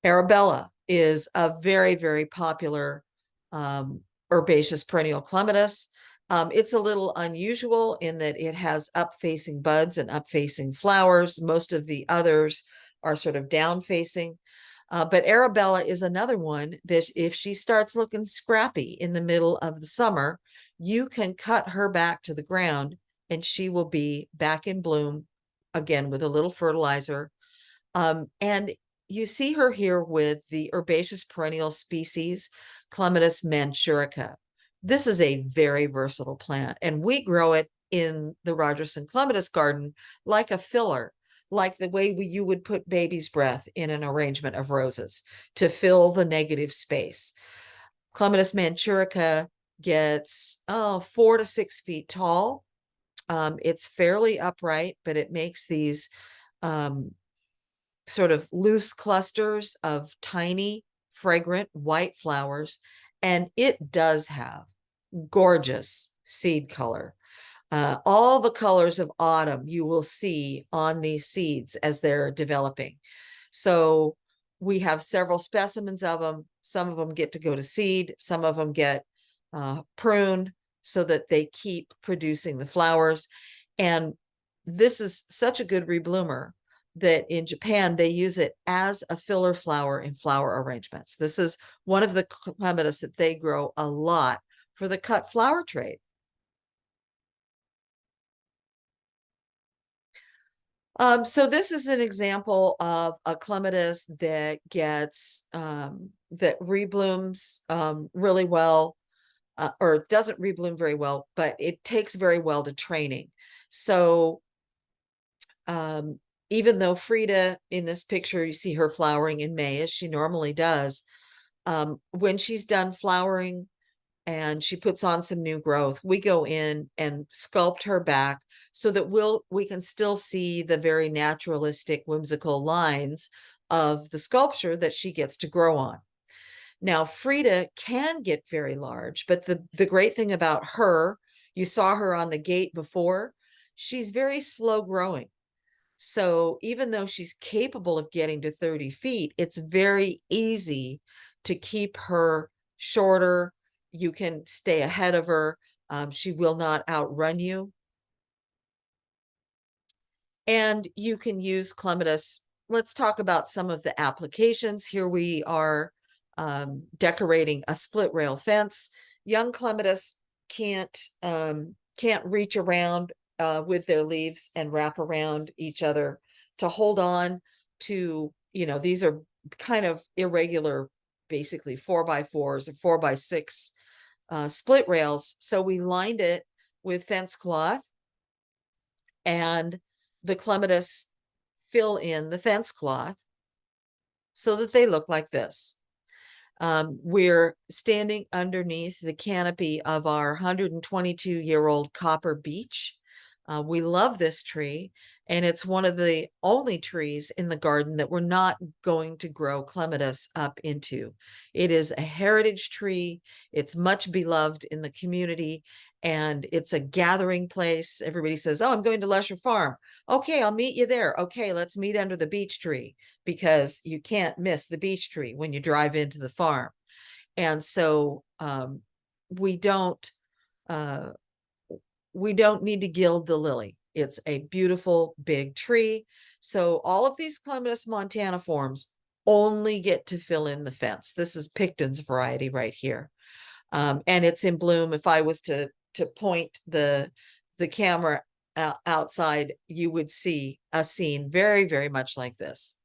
B: Arabella is a very, very popular herbaceous perennial clematis. It's a little unusual in that it has up-facing buds and up-facing flowers. Most of the others are sort of down-facing. But Arabella is another one that if she starts looking scrappy in the middle of the summer, you can cut her back to the ground and she will be back in bloom again with a little fertilizer. And you see her here with the herbaceous perennial species, Clematis manchurica. This is a very versatile plant, and we grow it in the Rogerson Clematis garden like a filler, like the way you would put baby's breath in an arrangement of roses to fill the negative space. Clematis manchurica gets 4 to 6 feet tall. It's fairly upright, but it makes these sort of loose clusters of tiny, fragrant white flowers, and it does have gorgeous seed color. All the colors of autumn you will see on these seeds as they're developing. So we have several specimens of them. Some of them get to go to seed. Some of them get pruned so that they keep producing the flowers. And this is such a good rebloomer that in Japan, they use it as a filler flower in flower arrangements. This is one of the clematis that they grow a lot for the cut flower trade. So this is an example of a clematis that gets that reblooms really well, or doesn't rebloom very well, but it takes very well to training. So even though Frida in this picture, you see her flowering in May as she normally does, when she's done flowering and she puts on some new growth, we go in and sculpt her back so that we can still see the very naturalistic, whimsical lines of the sculpture that she gets to grow on. Now, Frida can get very large, but the great thing about her, you saw her on the gate before, she's very slow growing. So even though she's capable of getting to 30 feet, it's very easy to keep her shorter. You can stay ahead of her. She will not outrun you. And you can use clematis. Let's talk about some of the applications. Here we are decorating a split rail fence. Young clematis can't reach around with their leaves and wrap around each other to hold on to, these are kind of irregular, basically 4x4s or 4x6 split rails. So we lined it with fence cloth, and the clematis fill in the fence cloth so that they look like this. We're standing underneath the canopy of our 122-year-old copper beech. We love this tree, and it's one of the only trees in the garden that we're not going to grow clematis up into. It is a heritage tree. It's much beloved in the community, and it's a gathering place. Everybody says, "Oh, I'm going to Lesher Farm." Okay, I'll meet you there. Okay, let's meet under the beech tree, because you can't miss the beech tree when you drive into the farm. And so we don't uh, we don't need to gild the lily. It's a beautiful big tree. So all of these Clematis montaniforms only get to fill in the fence. This is Picton's variety right here. And it's in bloom. If I was to point the camera outside, you would see a scene very, very much like this.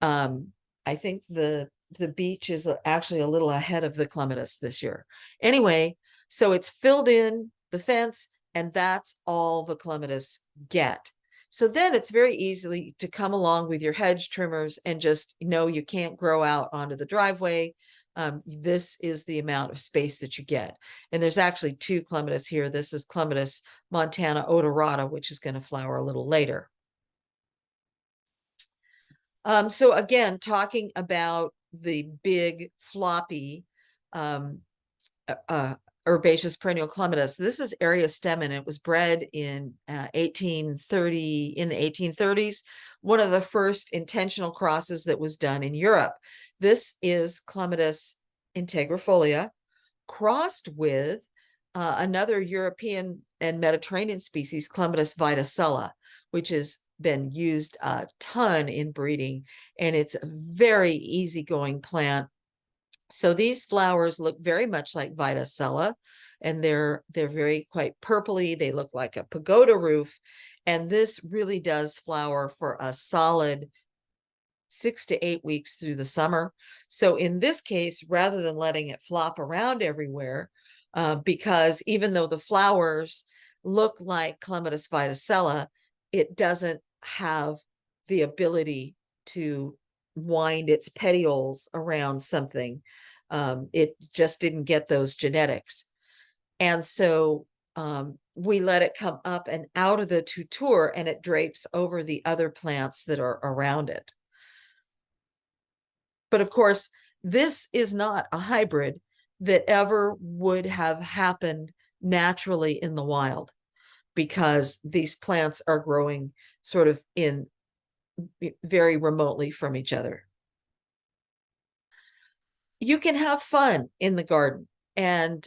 B: I think the beech is actually a little ahead of the clematis this year. Anyway, so it's filled in the fence, and that's all the clematis get. So then it's very easy to come along with your hedge trimmers and just know you can't grow out onto the driveway. This is the amount of space that you get. And there's actually two clematis here. This is Clematis montana odorata, which is going to flower a little later. So again, talking about the big floppy herbaceous perennial clematis. This is Ariostemon, and it was bred in 1830, in the 1830s, one of the first intentional crosses that was done in Europe. This is Clematis integrifolia crossed with another European and Mediterranean species, Clematis vitacella, which has been used a ton in breeding, and it's a very easygoing plant. So these flowers look very much like vitacella, and they're very quite purpley. They look like a pagoda roof, and this really does flower for a solid 6 to 8 weeks through the summer. So in this case, rather than letting it flop around everywhere, because even though the flowers look like Clematis vitacella, it doesn't have the ability to wind its petioles around something. It just didn't get those genetics. And so we let it come up and out of the tutor, and it drapes over the other plants that are around it. But of course, this is not a hybrid that ever would have happened naturally in the wild, because these plants are growing sort of in very remotely from each other. You can have fun in the garden. And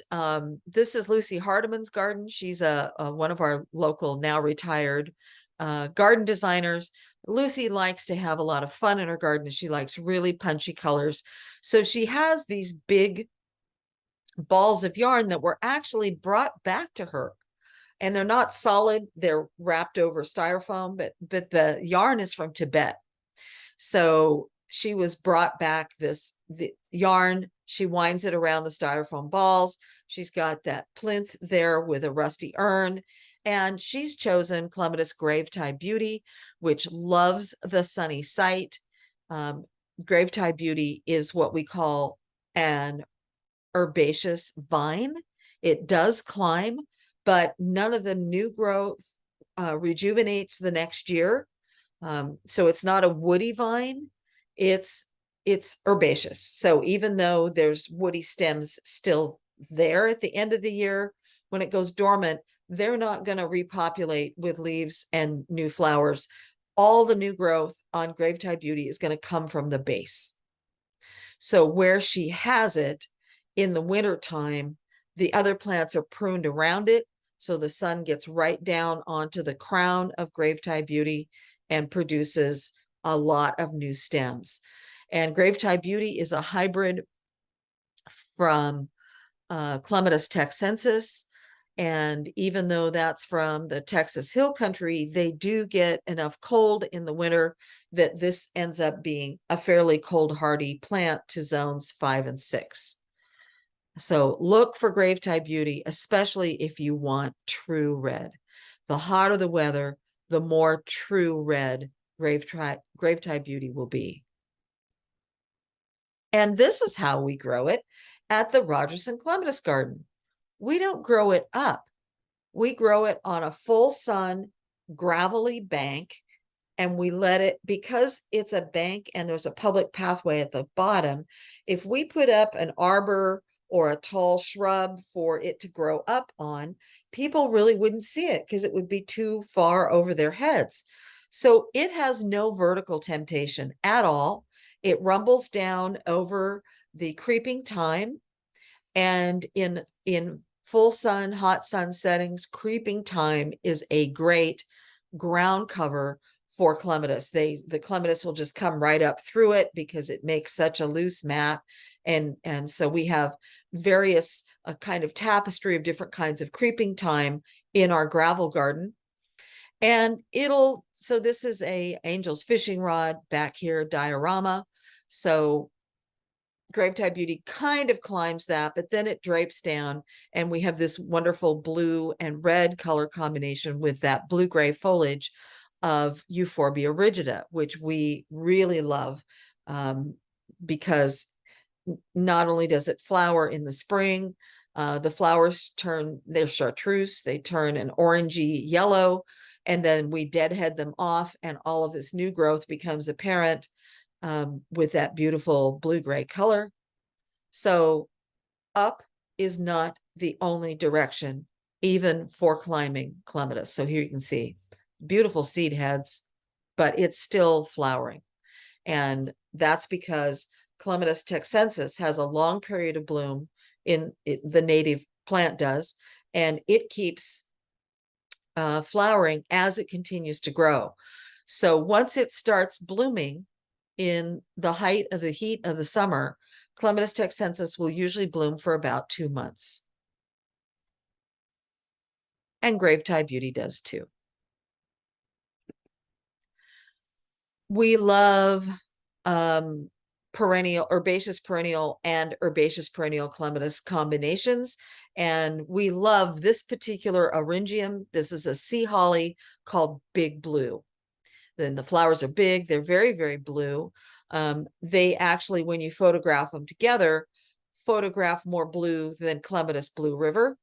B: this is Lucy Hardiman's garden. She's one of our local, now retired garden designers. Lucy likes to have a lot of fun in her garden. She likes really punchy colors. So she has these big balls of yarn that were actually brought back to her. And they're not solid. They're wrapped over styrofoam, but the yarn is from Tibet. So she was brought back the yarn. She winds it around the styrofoam balls. She's got that plinth there with a rusty urn. And she's chosen Clematis Gravetye Beauty, which loves the sunny site. Gravetye Beauty is what we call an herbaceous vine. It does climb, but none of the new growth rejuvenates the next year. So it's not a woody vine. It's herbaceous. So even though there's woody stems still there at the end of the year, when it goes dormant, they're not going to repopulate with leaves and new flowers. All the new growth on Gravetye Beauty is going to come from the base. So where she has it in the winter time, the other plants are pruned around it, so the sun gets right down onto the crown of Gravetye Beauty and produces a lot of new stems. And Gravetye Beauty is a hybrid from Clematis texensis. And even though that's from the Texas Hill Country, they do get enough cold in the winter that this ends up being a fairly cold hardy plant to zones 5 and 6. So look for Gravetye Beauty, especially if you want true red. The hotter the weather, the more true red Gravetye Beauty will be. And this is how we grow it at the Rogerson Clematis Garden. We don't grow it up. We grow it on a full sun, gravelly bank, and we let it, because it's a bank and there's a public pathway at the bottom, if we put up an arbor or a tall shrub for it to grow up on, people really wouldn't see it because it would be too far over their heads. So it has no vertical temptation at all. It rumbles down over the creeping thyme, and in full sun, hot sun settings, creeping thyme is a great ground cover for clematis. The clematis will just come right up through it because it makes such a loose mat. And so we have various kind of tapestry of different kinds of creeping thyme in our gravel garden. And so this is a Angel's fishing rod back here, diorama. So Gravetye Beauty kind of climbs that, but then it drapes down, and we have this wonderful blue and red color combination with that blue-gray foliage of Euphorbia rigida, which we really love because not only does it flower in the spring, the flowers they're chartreuse, they turn an orangey yellow, and then we deadhead them off, and all of this new growth becomes apparent with that beautiful blue-gray color. So up is not the only direction, even for climbing clematis. So here you can see beautiful seed heads, but it's still flowering. And that's because Clematis texensis has a long period of bloom the native plant does, and it keeps flowering as it continues to grow. So once it starts blooming in the height of the heat of the summer, Clematis texensis will usually bloom for about 2 months. And Gravetide Beauty does too. We love perennial, herbaceous perennial and herbaceous perennial clematis combinations. And we love this particular eryngium. This is a sea holly called Big Blue. Then the flowers are big. They're very, very blue. They actually, when you photograph them together, photograph more blue than Clematis Blue River.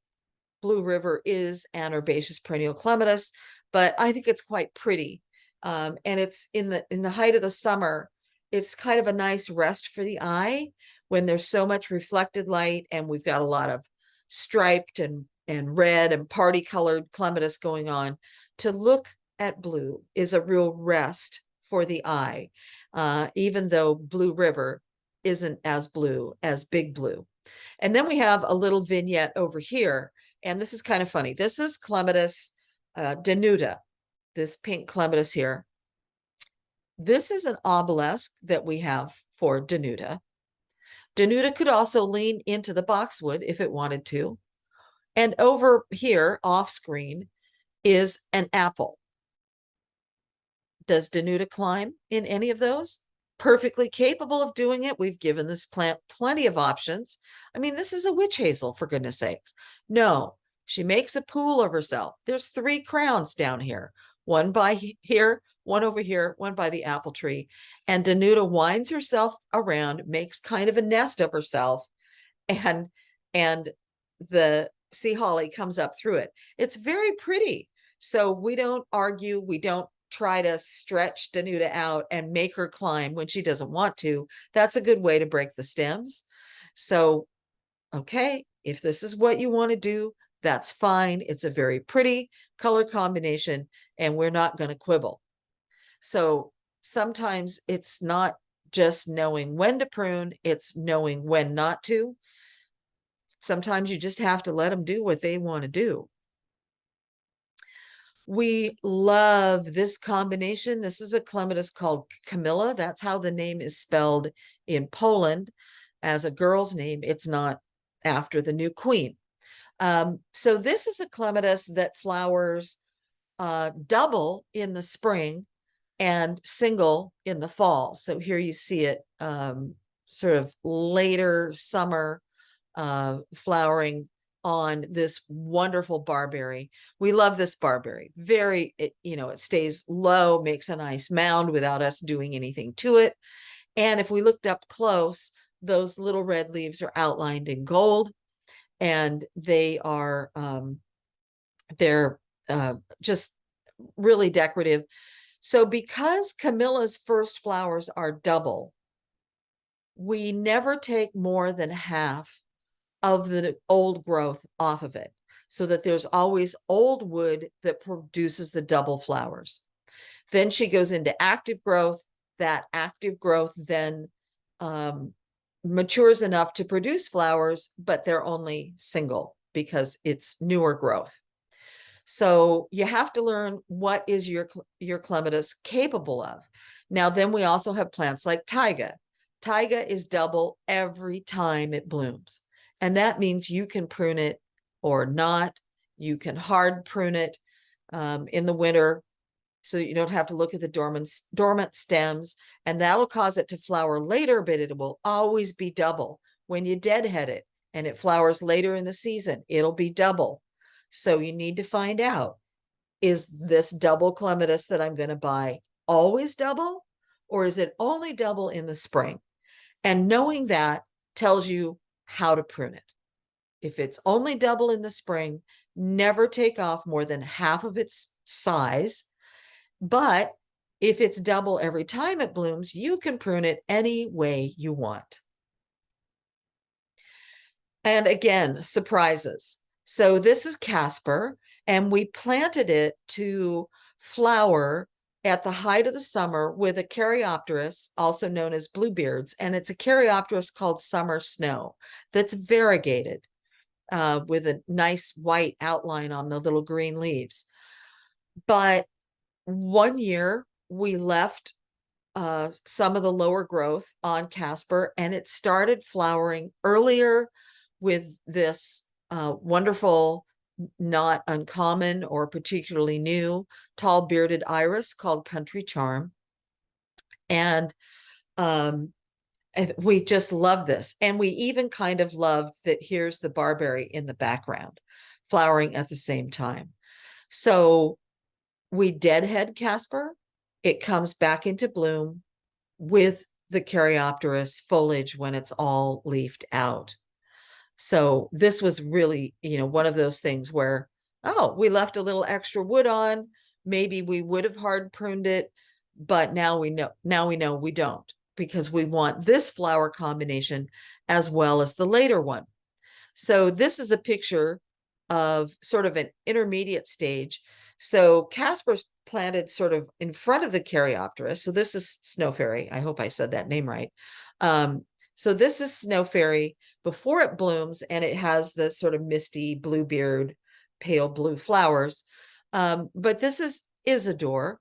B: Blue River is an herbaceous perennial clematis, but I think it's quite pretty. And it's in the height of the summer. It's kind of a nice rest for the eye when there's so much reflected light, and we've got a lot of striped and red and party colored clematis going on. To look at blue is a real rest for the eye, even though Blue River isn't as blue as Big Blue. And then we have a little vignette over here, and this is kind of funny. This is Clematis denuta, this pink clematis here. This is an obelisk that we have for denuta. Denuta could also lean into the boxwood if it wanted to. And over here, off screen, is an apple. Does denuta climb in any of those? Perfectly capable of doing it. We've given this plant plenty of options. I mean, this is a witch hazel, for goodness sakes. No, she makes a pool of herself. There's 3 crowns down here, one by here, one over here, one by the apple tree. And denuta winds herself around, makes kind of a nest of herself, and the sea holly comes up through it. It's very pretty. So we don't argue. We don't try to stretch denuta out and make her climb when she doesn't want to. That's a good way to break the stems. So, okay, if this is what you want to do, that's fine. It's a very pretty color combination, and we're not going to quibble. So sometimes it's not just knowing when to prune, it's knowing when not to. Sometimes you just have to let them do what they want to do. We love this combination. This is a clematis called Camilla. That's how the name is spelled in Poland as a girl's name. It's not after the new queen. So this is a clematis that flowers double in the spring and single in the fall. So here you see it sort of later summer flowering on this wonderful barberry. We love this barberry. Very, it stays low, makes a nice mound without us doing anything to it. And if we looked up close, those little red leaves are outlined in gold, and they're just really decorative. So because Camilla's first flowers are double, we never take more than half of the old growth off of it, so that there's always old wood that produces the double flowers. Then she goes into active growth. That active growth then matures enough to produce flowers, but they're only single because it's newer growth. So you have to learn what is your clematis capable of. Now, then we also have plants like taiga. Taiga is double every time it blooms. And that means you can prune it or not. You can hard prune it in the winter, so you don't have to look at the dormant stems, and that'll cause it to flower later, but it will always be double. When you deadhead it and it flowers later in the season, it'll be double. So you need to find out, is this double clematis that I'm going to buy always double, or is it only double in the spring? And knowing that tells you how to prune it. If it's only double in the spring, never take off more than half of its size. But if it's double every time it blooms, you can prune it any way you want. And again, surprises. So this is Casper, and we planted it to flower at the height of the summer with a Caryopteris, also known as bluebeards. And it's a Caryopteris called Summer Snow that's variegated with a nice white outline on the little green leaves. But one year we left some of the lower growth on Casper, and it started flowering earlier with this wonderful, not uncommon or particularly new, tall bearded iris called Country Charm. And we just love this. And we even kind of love that here's the barberry in the background, flowering at the same time. So we deadhead Casper. It comes back into bloom with the Caryopteris foliage when it's all leafed out. So this was really, one of those things where, oh, we left a little extra wood on. Maybe we would have hard pruned it, but now we know we don't, because we want this flower combination as well as the later one. So this is a picture of sort of an intermediate stage. So Casper's planted sort of in front of the Caryopteris. So this is Snow Fairy. I hope I said that name right. So this is Snow Fairy before it blooms, and it has the sort of misty bluebeard, pale blue flowers. But this is Isidore,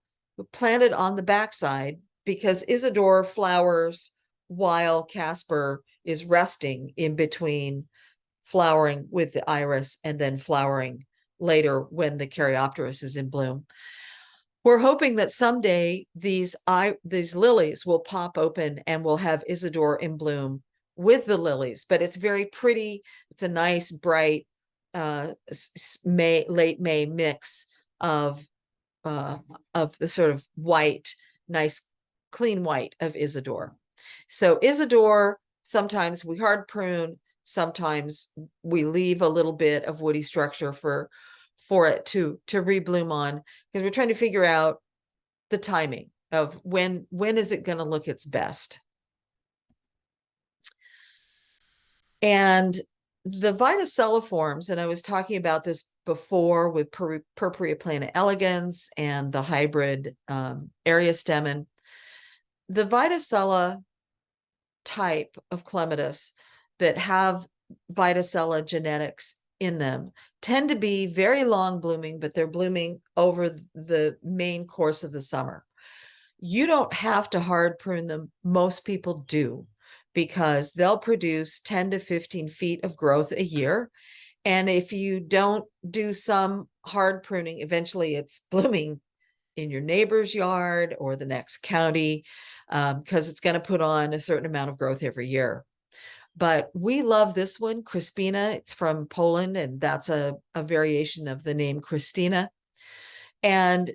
B: planted on the backside, because Isidore flowers while Casper is resting in between flowering with the iris and then flowering later when the Caryopteris is in bloom. We're hoping that someday these lilies will pop open and we'll have Isidore in bloom with the lilies, but it's very pretty. It's a nice, bright late May mix of the sort of white, nice, clean white of Isidore. So Isidore, sometimes we hard prune, sometimes we leave a little bit of woody structure for it to rebloom on, because we're trying to figure out the timing of when is it going to look its best. And the Vitaceliforms, and I was talking about this before with Purpurea plana elegans and the hybrid Ariostemon, the Vitacella type of Clematis that have Vitacella genetics in them tend to be very long blooming, but they're blooming over the main course of the summer. You don't have to hard prune them. Most people do, because they'll produce 10 to 15 feet of growth a year. And if you don't do some hard pruning, eventually it's blooming in your neighbor's yard or the next county, because it's going to put on a certain amount of growth every year. But we love this one, Crispina. It's from Poland, and that's a variation of the name Christina. And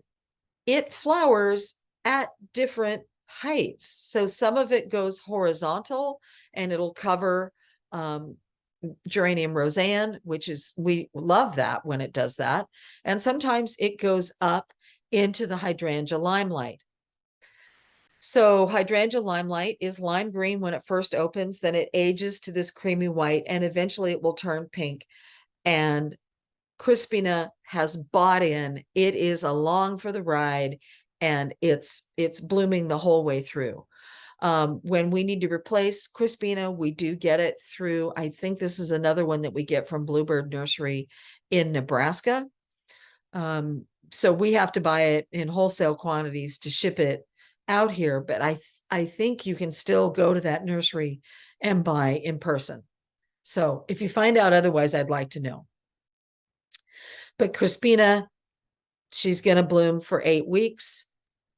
B: it flowers at different heights. So some of it goes horizontal, and it'll cover Geranium Roseanne, we love that when it does that. And sometimes it goes up into the Hydrangea Limelight. So Hydrangea Limelight is lime green when it first opens, then it ages to this creamy white, and eventually it will turn pink. And Crispina has bought in. It is along for the ride, and it's blooming the whole way through. When we need to replace Crispina, we do get it through, I think this is another one that we get from Bluebird Nursery in Nebraska. So we have to buy it in wholesale quantities to ship it out here, but I think you can still go to that nursery and buy in person. So if you find out otherwise, I'd like to know. But Crispina, she's going to bloom for 8 weeks,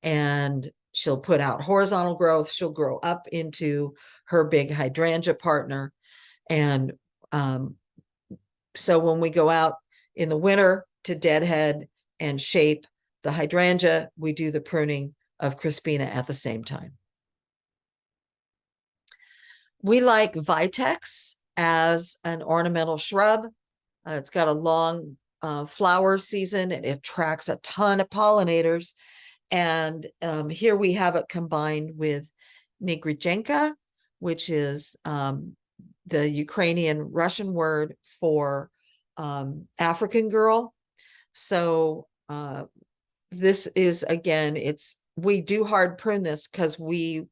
B: and she'll put out horizontal growth. She'll grow up into her big hydrangea partner. And so when we go out in the winter to deadhead and shape the hydrangea, we do the pruning of Crispina at the same time. We like Vitex as an ornamental shrub. It's got a long flower season. It attracts a ton of pollinators. And here we have it combined with Nigrijenka, which is the Ukrainian Russian word for African girl. So this is, again, we do hard prune this because the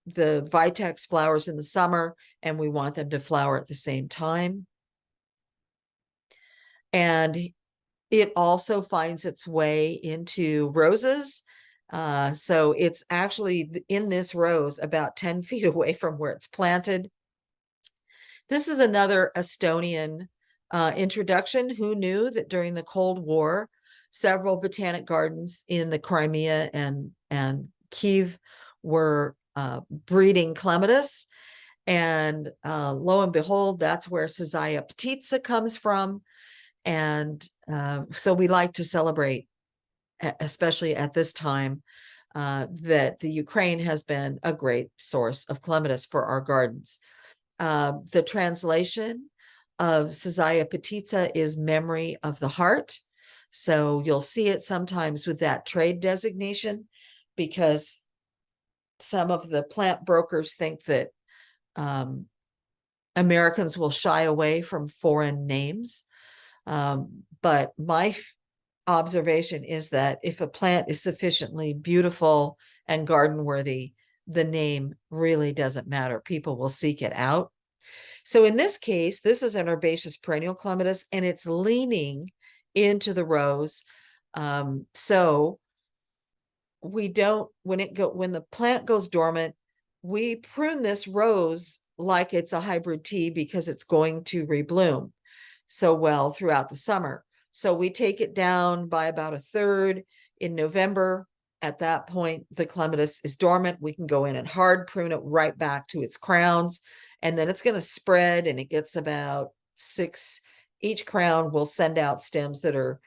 B: Vitex flowers in the summer and we want them to flower at the same time. And it also finds its way into roses. So it's actually in this rose about 10 feet away from where it's planted. This is another Estonian introduction. Who knew that during the Cold War, several botanic gardens in the Crimea and Kiev were breeding Clematis. And lo and behold, that's where Sizaya petitsa comes from. And so we like to celebrate, especially at this time, that the Ukraine has been a great source of clematis for our gardens. The translation of Sizaya petitsa is memory of the heart. So you'll see it sometimes with that trade designation, because some of the plant brokers think that Americans will shy away from foreign names. But my observation is that if a plant is sufficiently beautiful and garden worthy, the name really doesn't matter. People will seek it out. So in this case, this is an herbaceous perennial clematis, and it's leaning into the rose. So we don't, when the plant goes dormant, we prune this rose like it's a hybrid tea because it's going to rebloom so well throughout the summer. So we take it down by about a third in November. At that point, the clematis is dormant. We can go in and hard prune it right back to its crowns, and then it's going to spread, and it gets about 6. Each crown will send out stems that are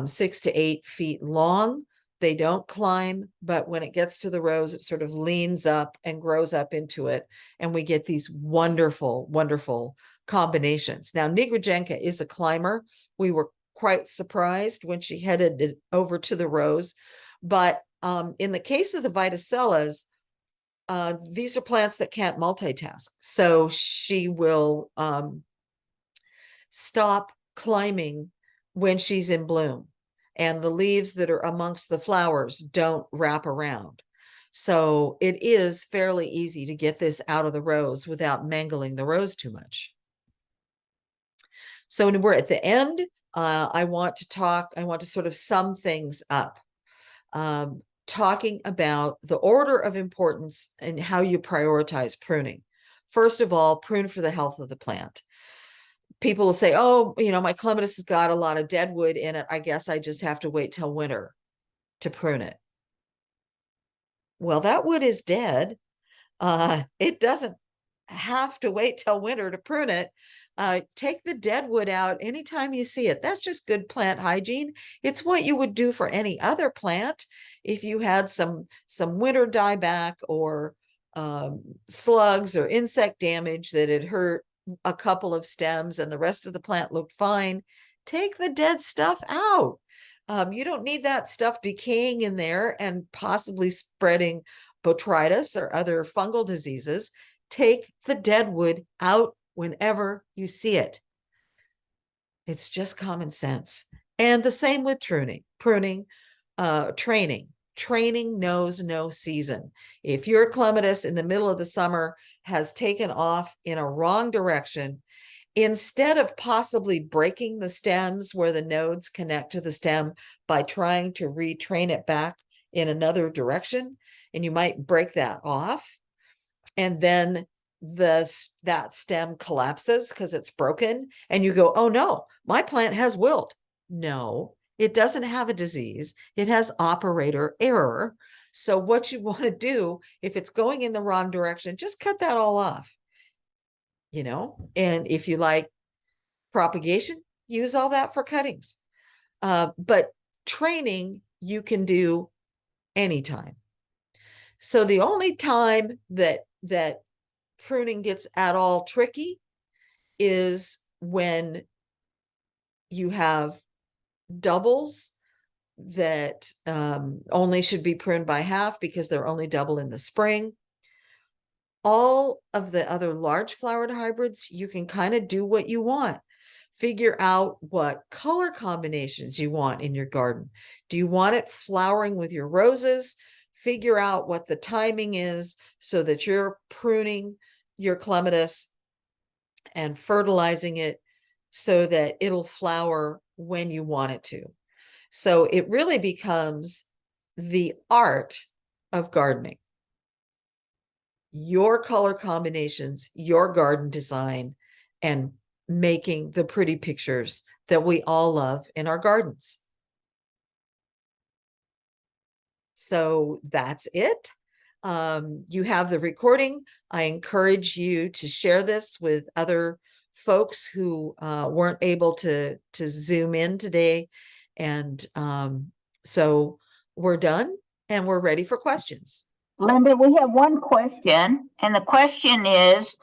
B: 6 to 8 feet long. They don't climb, but when it gets to the rose, it sort of leans up and grows up into it. And we get these wonderful, wonderful combinations. Now, Nigrojenka is a climber. We were quite surprised when she headed it over to the rose. But in the case of the Viticellas, these are plants that can't multitask. So she will stop climbing when she's in bloom, and the leaves that are amongst the flowers don't wrap around. So it is fairly easy to get this out of the rose without mangling the rose too much. So we're at the end. I want to sort of sum things up, talking about the order of importance and how you prioritize pruning. First of all, prune for the health of the plant. People will say, oh, my clematis has got a lot of dead wood in it. I guess I just have to wait till winter to prune it. Well, that wood is dead. It doesn't have to wait till winter to prune it. Take the dead wood out anytime you see it. That's just good plant hygiene. It's what you would do for any other plant. If you had some winter dieback or slugs or insect damage that had hurt a couple of stems and the rest of the plant looked fine, take the dead stuff out. You don't need that stuff decaying in there and possibly spreading botrytis or other fungal diseases. Take the dead wood out whenever you see it. It's just common sense. And the same with training. Training knows no season. If your clematis in the middle of the summer has taken off in a wrong direction, instead of possibly breaking the stems where the nodes connect to the stem by trying to retrain it back in another direction, and you might break that off, and then that stem collapses because it's broken, and you go, oh no, my plant has wilt. No, it doesn't have a disease. It has operator error. So what you want to do, if it's going in the wrong direction, just cut that all off. And if you like propagation, use all that for cuttings. But training you can do anytime. So the only time that pruning gets at all tricky is when you have doubles that only should be pruned by half because they're only double in the spring. all of the other large flowered hybrids, you can kind of do what you want. Figure out what color combinations you want in your garden. Do you want it flowering with your roses? Figure out what the timing is so that you're pruning your clematis and fertilizing it so that it'll flower when you want it to. So it really becomes the art of gardening. Your color combinations, your garden design, and making the pretty pictures that we all love in our gardens. So that's it. You have the recording. I encourage you to share this with other folks who weren't able to Zoom in today. And so we're done and we're ready for questions.
C: Linda, we have one question, and the question is,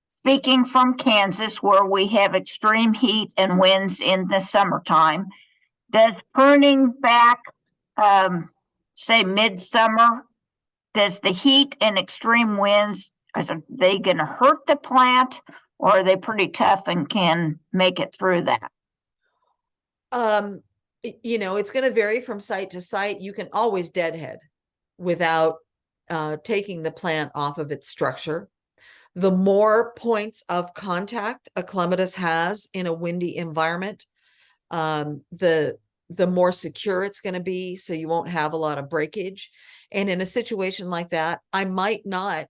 C: speaking from Kansas, where we have extreme heat and winds in the summertime, does pruning back, say midsummer, does the heat and extreme winds, are they going to hurt the plant, or are they pretty tough and can make it through that?
B: It's going to vary from site to site. You can always deadhead without taking the plant off of its structure. The more points of contact a clematis has in a windy environment, the more secure it's going to be, so you won't have a lot of breakage. And in a situation like that, I might not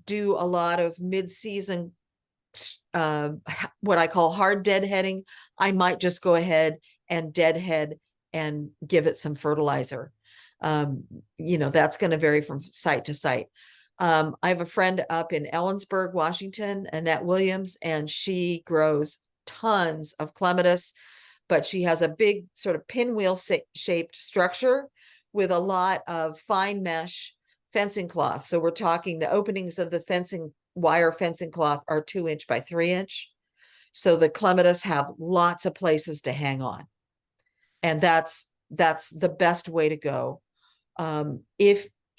B: do a lot of mid-season what I call hard deadheading. I might just go ahead and deadhead and give it some fertilizer. That's going to vary from site to site. I have a friend up in Ellensburg, Washington, Annette Williams, and she grows tons of clematis, but she has a big sort of pinwheel shaped structure with a lot of fine mesh fencing cloth. So we're talking the openings of the wire fencing cloth are 2-inch by 3-inch. So the clematis have lots of places to hang on. And that's the best way to go.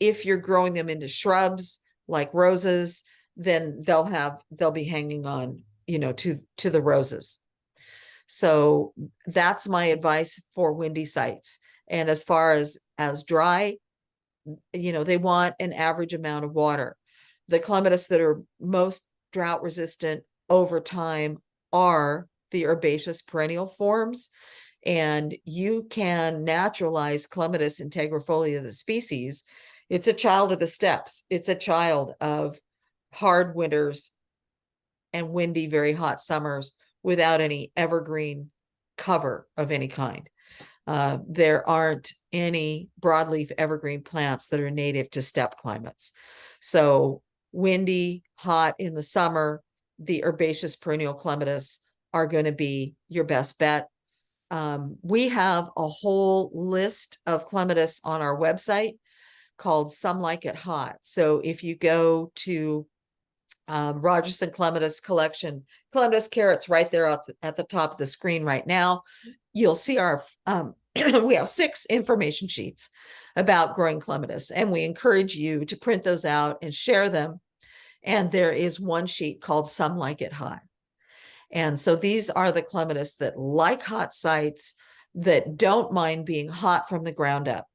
B: If you're growing them into shrubs like roses, then they'll be hanging on, to the roses. So that's my advice for windy sites. And as far as dry, they want an average amount of water. The clematis that are most drought resistant over time are the herbaceous perennial forms. And you can naturalize Clematis integrifolia, the species. It's a child of the steppes. It's a child of hard winters and windy, very hot summers without any evergreen cover of any kind. There aren't any broadleaf evergreen plants that are native to steppe climates. So windy, hot in the summer, the herbaceous perennial clematis are going to be your best bet. We have a whole list of clematis on our website called Some Like It Hot. So if you go to Rogerson Clematis Collection, Clematis Carrots right there at the top of the screen right now, you'll see our we have 6 information sheets about growing clematis, and we encourage you to print those out and share them. And there is one sheet called Some Like It Hot. And so these are the clematis that like hot sites, that don't mind being hot from the ground up.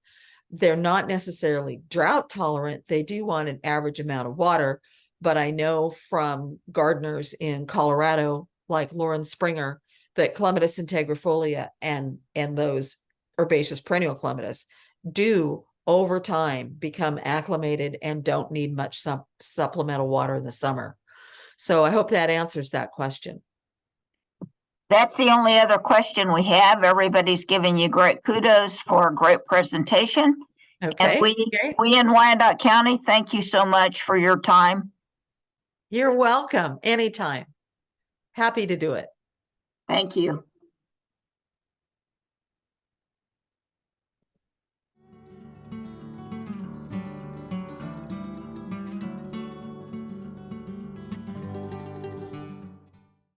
B: They're not necessarily drought tolerant. They do want an average amount of water. But I know from gardeners in Colorado, like Lauren Springer, that Clematis integrifolia and those herbaceous perennial clematis do over time become acclimated and don't need much supplemental water in the summer. So I hope that answers that question.
C: That's the only other question we have. Everybody's giving you great kudos for a great presentation.
B: Okay.
C: And we in Wyandotte County, thank you so much for your time.
B: You're welcome. Anytime. Happy to do it.
C: Thank you.